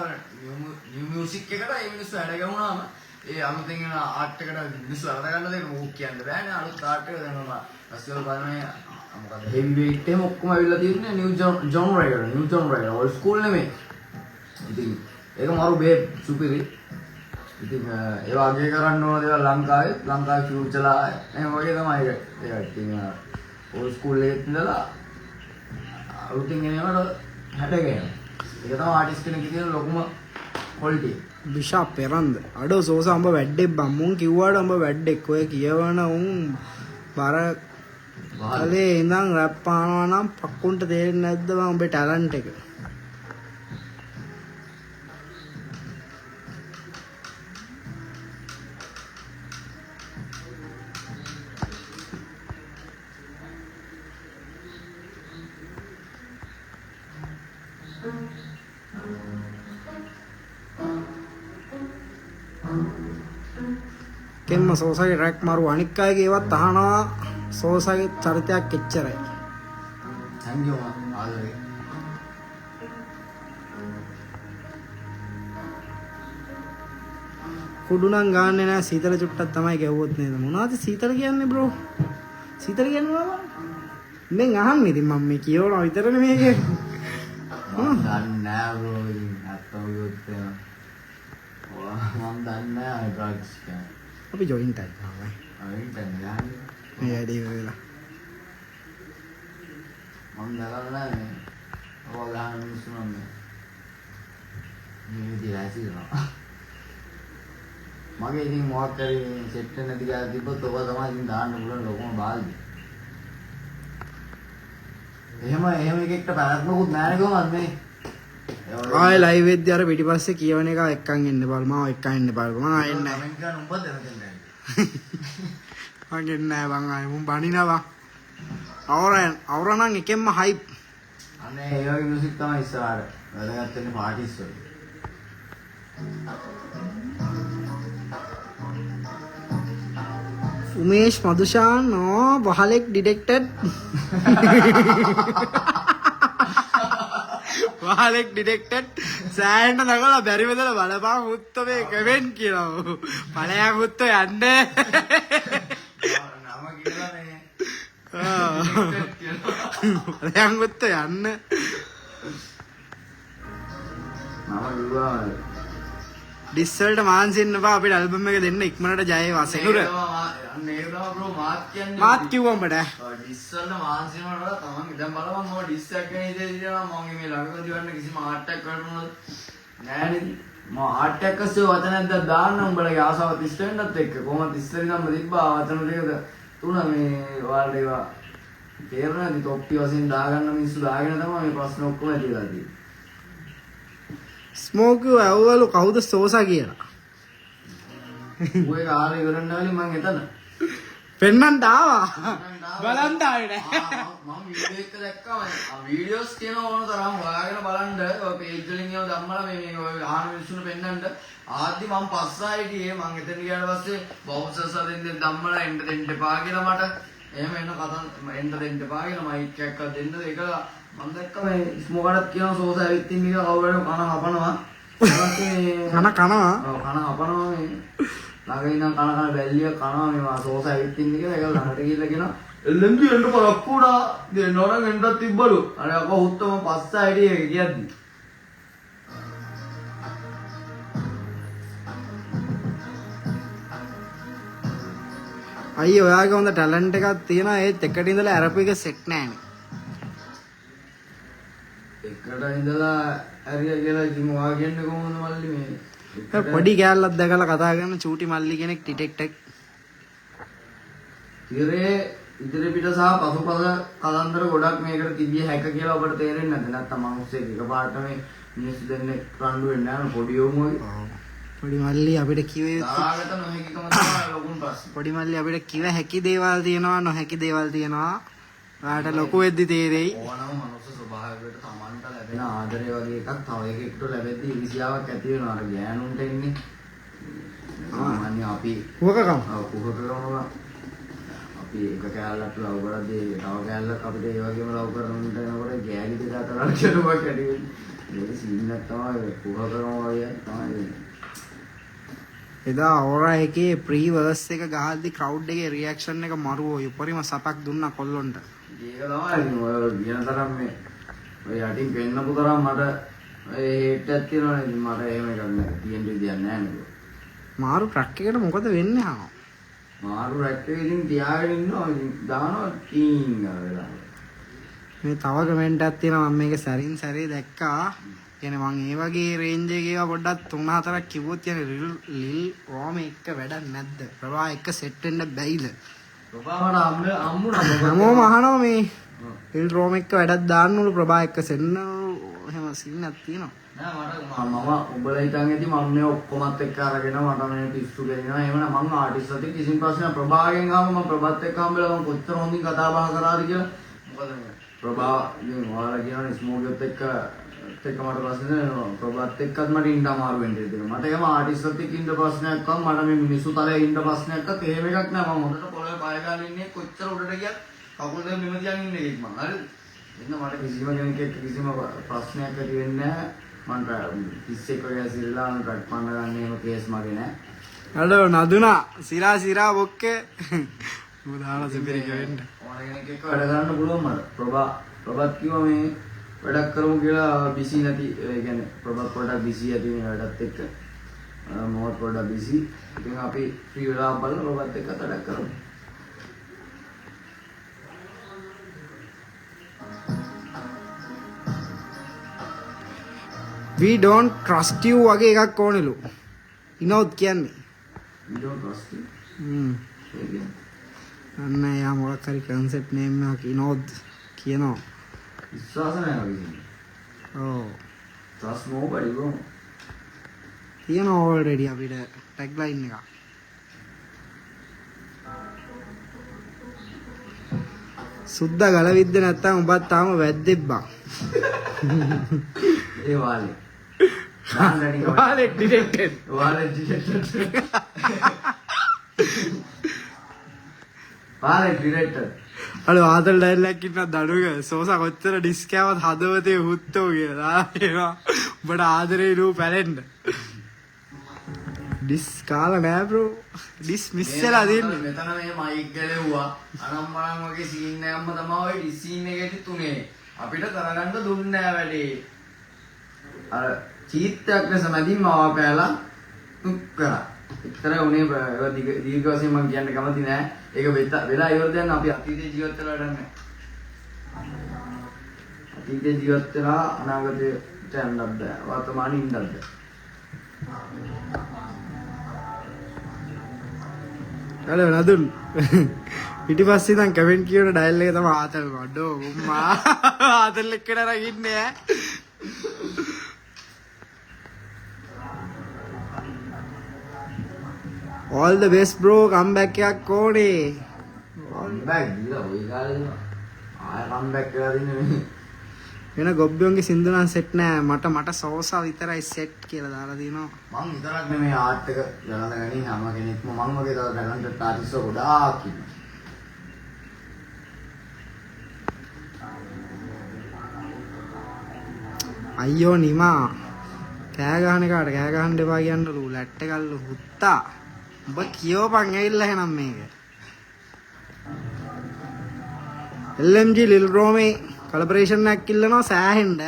නිව් මියුසික් එකට ඒ මිනිස්සු හැඩ ගහුණාම ඒ අමුතෙන් එන ආර්ට් එකට මිනිස්සු අරද ගන්න දෙයක් මොකක් කියන්න බෑනේ. අලුත් ආර්ට් එක දැන් මම රස්තිවල බලන්නේ මොකද හෙවි වේට් එකම ඔක්කොම අවිල්ලා තියෙන්නේ නිව් ජොනරේටර් ඕල්ඩ් ස්කූල් නෙමෙයි. ඉතින් ඒක මාරු බේ සුපිරි. ඉතින් ඒ වගේ කරන්න ඕන දේවල් ලංකාවේ ෆියුචර්ලා එහෙම වගේ තමයි ඒක. ඉතින් ඕල්ඩ් ස්කූල් එකේ ඉඳලා අලුතින් එනවට හැඩ ගහනවා. ඒක තමයි ආටිස්ට් කෙනෙක් කියන ලොකුම ක්වොලිටි. බිෂා පෙරන්ද අඩෝ සෝසා උඹ වැඩ්ඩෙක් බං මුන් කිව්වාට උඹ වැඩ්ඩෙක් ඔය කියවන උන් බර කලේ ඉඳන් රැප් ආනවා නම් පක්කුන්ට තේරෙන්නේ නැද්ද බං උඹේ ටැලන්ට් එක කෙම්ම සෝසාගේ රැක් මරු අනික් අයගේ ඒවත් අහනවා සෝසාගේ චරිතයක් එච්චරයි. Thank you ආදරේ. කුඩු නම් ගාන්නේ නැහැ සීතල චුට්ටක් තමයි ගැව්වොත් නේද මොනවද සීතල කියන්නේ බ්‍රෝ සීතල කියන්නේ මොනවද මෙන් අහන්නේ ඉතින් මම මේ කියවනවා විතරනේ මේක මම දන්නේ නැහැ බ්‍රෝ ඉතින් අත්තෝ යොත් මම දන්නේ නැහැ ඩ්‍රග්ස් කියන්නේ අපි ජොයින්ට් එකක් ගන්නවා අයින් දැන් මේ වැඩේ වෙලා මම දැකලා නැහැ ඔය ගහන මිනිස්සු නම් මේ විදිහට ඇසිරෙනවා මගේ ඉතින් මොකක් කරේ සෙට් වෙන නැති ගාලා තිබ්බොත් ඔබ තමයි ඉතින් දාන්න පුළුවන් ලොකම බාල්දිය. එහෙම එකෙක්ට පැවැත්මකුත් නැහැ කොහොමද මේ? ආයෙ ලයිව් වෙද්දී අර පිටිපස්සේ කියවන එක එක්කන් එන්න බල මම එක්කන් එන්න බලපන් මම ආයෙ නැහැ. කමෙන්ට් ගන්න උඹ දැනගෙන නැහැ. මම එන්නේ නැහැ බං ආයෙ මුන් බනිනවා. අවරනම් එකෙන්ම හයිප්. අනේ ඒ වගේ මියුසික් තමයි ඉස්සරහට වැදගත් වෙන්නේ පාටිස් වල. උමේෂ් මදුෂාන් වහලෙක් ඩිටෙක්ටඩ්. වහලෙක් ඩිටෙක්ටඩ් සෑහෙන්න නගලා බැරි වෙදලා බලපන් හුත්ත මේ කමෙන්ට් කියලා. බලයන් හුත්ත යන්න. නම කියලා නේ. බලයන් හුත්ත යන්න. මම කිව්වා ඩිස්සල්ට මාන්සින්න බා අපිට ඇල්බම් එක දෙන්න ඉක්මනට ජය වසෙනුර. මාත් කිව්වා උඹට. ඩිස්සල්ට මාන්සිනට තමන් දැන් බලපන් මම ඩිස් එකක් ගැන ඉතින් ඉතින් මම මේ ළඟදී වන්න කිසිම ආට් එකක් කරනවද නෑ නේද? මම ආට් එකක් අස්සේ වචනයක් දාන්න උඹලගේ ආසාවත් ඉෂ්ට වෙන්නත් එක්ක කොහොමද ඉස්සර ඉඳන්ම තිබ්බා වචන දෙකද තුන මේ ඔයාලට ඒවා තේරෙන්නේ තොප්පි වශයෙන් දාගන්න මිනිස්සු දාගෙන තමයි මේ ප්‍රශ්න ඔක්කොම ඇතිලා තියෙන්නේ. ස්මෝකෝ ඇව්වලු කවුද සෝසා කියලා. ඔය කාර්ය ඉවරන්න වෙලින් මං එතන. පෙන්නන්න ආවා. බලන්න ආවේ නෑ. මම වීඩියෝ එක දැක්කම වීඩියෝස් තියෙන ඕන තරම් හොයාගෙන බලන්න ඔය පේජ් වලින් ඒවා ධම්මලා මේ ඔය ආහන මිනිස්සුන්ට පෙන්නන්න ආද්දි මම පස්සා හිටියේ මං එතන ගියාට පස්සේ බවුන්සර්ස් අරින් ධම්මලා එන්න දෙන්න එපා කියලා මට එහෙම එන කතා එන්න දෙන්න එපා කියලා මයික් එකක් දෙන්න ඒක මම දැක්ක මේ ස්මෝකටත් කියන සෝස ඇවිත් ඉන්න එක කවුරුහරි කන හපනවා. කන කනවා. ඔව් කන හපනවා මේ. ළඟ ඉඳන් කන බැල්ලිය කනවා මේ සෝස ඇවිත් ඉන්න එක ඒක ළඟට ගිහලා කියනවා එල්ලෙන්දි එන්න පරක්කුඩා දෙන්න ඕන එන්නත් තිබ්බලු. අර අකෝ හුත්තම පස්ස ඇයිඩිය එක කියද්දි. අයියෝ ඔයාගේ හොඳ ටැලන්ට් එකක් තියෙනවා ඒත් එකට ඉඳලා අරපු එක සෙට් නෑනේ. එකට ඉඳලා හරිය කියලා ඉතින් ඔයා කියන්නේ කොහොමද මල්ලි මේ පොඩි කෑල්ලක් දැකලා කතා කරන චූටි මල්ලි කෙනෙක් ඩිටෙක්ටර්. ඉරේ ඉදිරි පිට සහ පසුපස කලන්දර ගොඩක් මේකට තිබිය හැක කියලා ඔබට තේරෙන්නේ නැද්ද? නැත්තම් මිනිස්සෙක් එකපාරට මේ මිනිස්සු දෙන්නෙක් රණ්ඩු වෙන්නේ නැහැ පොඩි යෝමෝයි. පොඩි මල්ලි අපිට කිව්වේ තාරකට නොහැකිකම තමයි ලොකුම ප්‍රශ්නේ. පොඩි මල්ලි අපිට කිව හැකි දේවල් තියෙනවා නොහැකි දේවල් තියෙනවා. ඔයාලට ලොකු වෙද්දි තේරෙයි. ඕනම මනුස්ස ස්වභාවයකට Tamanට ලැබෙන ආදරය වගේ එකක් තව එකෙකුට ලැබෙද්දී ඉරිසියාවක් ඇති වෙනවා. අර ගෑනුන්ට ඉන්නේ. සාමාන්‍ය අපි කුහකකම. ඔව් කුහකකම අපි එක කැලලක් ලව් කරද්දී තව කැලලක් අපිට ඒ වගේම ලව් කරනකොට එනකොට ගෑලි දෙක අතර ගැටුමක් ඇති වෙන්නේ. මේක සීන්නක් තමයි කුහකකම වගේ තමයි. එදා ඕරා එකේ ප්‍රී වර්ස් එක ගහද්දි ක්‍රවුඩ් එකේ රියැක්ෂන් එක මරුවෝ උපරිම සපක් දුන්නා කොල්ලොන්ට. ඒක තමයි ඔය කියන තරම් මේ ඔය යටින් පෙන්නපු තරම් මට ඒ හේට් එකක් තියෙනවනේ ඉතින් මට එහෙම එකක් නෑ තියෙන්න විදියක් නෑ නේද. මාරු ට්‍රක් එකට මොකද වෙන්නේ හා? මාරු රැක් එක ඉතින් තියාගෙන ඉන්නවා ඉතින් දානවා ටීන් ගාලා. මේ තව කමෙන්ට් එකක් තියෙනවා මම මේක සැරින් සැරේ දැක්කා. කියන්නේ මම ඒ වගේ රේන්ජ් එකේ ඒවා පොඩ්ඩක් 3-4ක් කිව්වොත් කියන්නේ ලිල් රෝම එක වැඩක් නැද්ද? ප්‍රභා එක සෙට් වෙන්න බැයිද? ප්‍රභාවට අම්මුණා හැමෝම අහනවා මේ ලිල් රෝම එක වැඩක් දාන්න උළු ප්‍රභා එක සෙන්න එහෙම සීනක් තියෙනවා. නෑ මම උඹලා හිතන් ඇති මම මේ ඔක්කොමත් එක්ක අරගෙන මට මේ පිස්සු ගෙනිනවා එහෙම නෑ මම ආටිස්ට් අතේ කිසිම ප්‍රශ්නයක් ප්‍රභාගෙන් ආවම මම ප්‍රභාත් එක්ක හම්බෙලා මම කොච්චර හොඳින් කතා බහ කරාද කියලා මොකද මේ ප්‍රභා ඉතින් ඔයාලා කියනනේ ස්මෝගත් එක්ක මට ප්‍රශ්න නෑ ප්‍රභාත් එක්කත් මට ඉන්න අමාරු වෙන්නේ ඉතින් මට එහෙම ආටිස්ට් එක්ක ඉන්න ප්‍රශ්නයක් වම් මට මේ මිනිස්සු තරේ ඉන්න ප්‍රශ්නයක්වත් එහෙම එකක් නෑ මම හොඳට පොළවේ පාය ගන්න ඉන්නේ කොච්චර උඩට ගියත් කකුල් දෙක බිම තියන් ඉන්න එකක් මම හරිද එන්න මට කිසිම කෙනෙක් එක්ක කිසිම ප්‍රශ්නයක් ඇති වෙන්නේ නෑ මන්ට 31 වගේ සිරලා රට් පන්න ගන්න එහෙම කේස් මගේ නෑ හලෝ නදුනා සිරා බොක්කේ උදාහරණ සුපිරි වෙන්න ඕන කෙනෙක් එක්ක වැඩ කරන්න පුළුවන් මට ප්‍රභාත් කිව්වා මේ වැඩක් කරමු කියලා බිසි නැති ඒ කියන්නේ ප්‍රභාත් පොඩ්ඩක් බිසි ඇති මේ වැඩත් එක්ක මොහොත් පොඩ්ඩක් බිසි ඉතින් අපි ෆ්‍රී වෙලා බලලා ප්‍රභාත් එක්ක වැඩක් කරමු we don't trust you වගේ එකක් ඕනෙලු. ඉනෝත් කියන්නේ. You don't trust it? Again. අන්න යා මොකක් හරි concept name එකක් ඉනෝද් කියනවා. විශ්වාස නැහැ වගේ. ඔව්. Trust nobody bro. තියෙනවා already අපිට tagline එකක්. සුද්දා ගල විද්ද නැත්තම් උඹත් තාම වැද්දෙක් බං. ඒ වාලේ. දාන්නඩි වාලේ ඩිරෙක්ටඩ්. වාලේ ඩිරෙක්ටඩ්. වාලේ ඩිරෙක්ටඩ්. අර ආදල් ඩයලොග් ඉන්න දඩුවක සෝසා කොච්චර ඩිස්කෑවත් හදවතේ හුත්තෝ කියලා. ඒවා උඹට ආදරේ නූ පැලෙන්න. ඩිස් කාලා නෑ බ්‍රෝ. ඩිස් මිස් වෙලා දෙන්නේ. මෙතන මේ මයික් ගැලෙව්වා. අනම්මනම් වගේ සීන් එකක්ම තමයි ඔය ඩිස් සීන් එකේදී තුනේ. අපිට කරගන්න දුන්නේ නෑ වැඩේ. අර චීත්තයක් ලෙස මැදින්ම ආවපෑලා තුක් කරා. එක්තරා උනේ දීර්ඝ වශයෙන් මම කියන්න කැමති නෑ. ඒක වෙලා ඉවර දැන් අපි අතීතේ ජීවත් වෙලා වැඩක් නෑ. අතීතේ ජීවත් වෙලා අනාගතයට යන්නත් බෑ. වර්තමානෙ ඉන්නත් බෑ. හලෝ නදුන් පිටිපස්සේ ඉඳන් කමෙන්ට් කියන ඩයල් එක තමයි ආතල් වඩෝ උම්මා ආතල් එක්ක නරග ඉන්නේ ඈ all the best bro comeback එකක් ඕනේ comeback දීලා ඔය කාලේ ආය comeback කරලා දින්නේ වෙන ගොබ්බියෝන්ගේ සින්දු නම් සෙට් නෑ මට සෝසා විතරයි සෙට් කියලා දාලා දිනවා මං විතරක් නෙමෙයි ආර්ට් එක ගණන් ගන්නේ හැම කෙනෙක්ම මං වගේ තව ටැලන්ටඩ් ආටිස්ට්ෝ ගොඩාක් ඉන්නවා අයියෝ නිමා කෑ ගහන එකට කෑ ගහන්න එපා කියන්නලු ලැට් එකල්ලු හුත්තා උඹ කියවපන් ඇවිල්ලා එහෙනම් මේක LMG Lil Romey collaboration එකක් ඉල්ලනවා සෑහෙන්න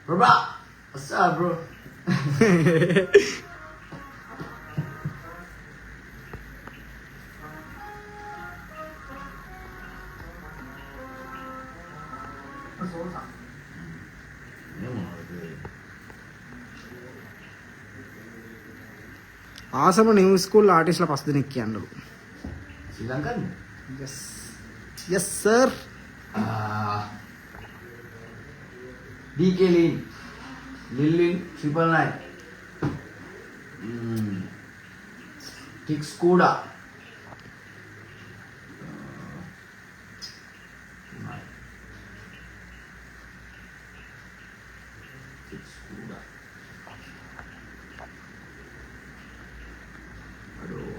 bro what's up bro ආසම නිව් ස්කූල් ආටිස්ලා 5 දෙනෙක් කියන්නලු Sri Lankan yes sir DK Lin Lilin 999 Tix Kuda Tix Kuda aduh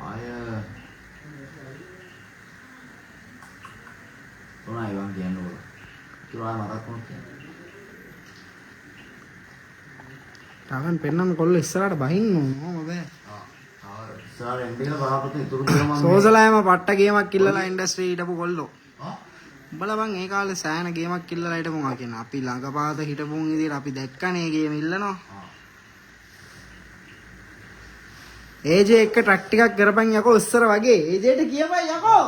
ayah Tunai bang kian dulu. Kira mata pun kian. තාමන් පෙන්නන්න කොල්ල ඉස්සරහට බහින්න ඕන බෑ. ඉස්සරහ එන්ඩිකල බලාපොරොත්තු ඉතුරු කරලා මම සෝසලායම පට්ට ගේමක් කිල්ලලා ඉන්ඩස්ට්‍රි හිටපු කොල්ලෝ. ආ උඹලා බං ඒ කාලේ සෑහෙන ගේමක් කිල්ලලා හිටපු මා කියන අපි ළඟපාත හිටපුන් විදියට අපි දැක්කනේ ගේම ඉල්ලනවා. AJ එක ට්‍රැක් ටිකක් කරපන් යකෝ ඉස්සර වගේ AJට කියපන් යකෝ.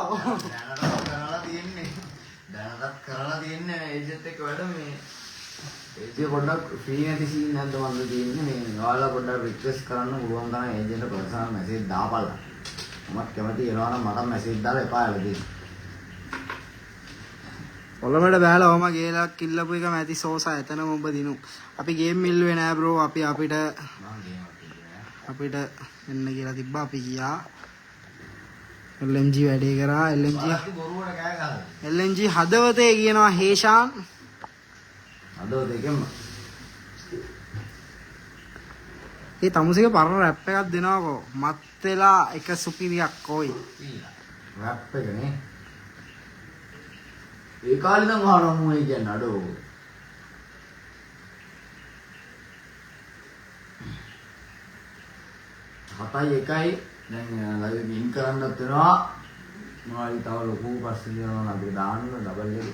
දැනටත් කරලා තියන්නේ ඒජෙත් එක්ක වැඩ මේ ඒජේ පොඩ්ඩක් ෆ්‍රී නැති සීන් නැද්ද මන්ද තියෙන්නේ මේ ඔයාලා පොඩ්ඩක් රික්වෙස්ට් කරන්න පුළුවන් තරම් ඒජෙන්ට පර්සනල් මැසේජ් දාපල්ලා මමත් කැමති එනවා නම් මට මැසේජ් දාලා එපා යලා දෙන්න ඔලමඩ බෑලා ඔම ගේලක් කිල්ලපු එක මැති සෝසා එතනම ඔබ දිනු අපි ගේම් මිල්ුවේ නෑ බ්‍රෝ අපි අපිට එන්න කියලා තිබ්බා අපි ගියා LMG වැඩේ කරා LMG හදවතේ කියනවා හේෂාන් හදවත එකම ඒ තමුසේක පරණ රැප් එකක් දෙනවකෝ මත් වෙලා එක සුපිරියක් කොයි රැප් එකනේ ඒ කාලේ නම් අහනවා මම කියන්නේ අඩෝ 7:01 දැන් ලයිව් එක ඉන් කරන්නත් වෙනවා මොනවාරි තව ලොකු ප්‍රශ්න දෙනවා නම් අපි දාන්න ඩබල් එක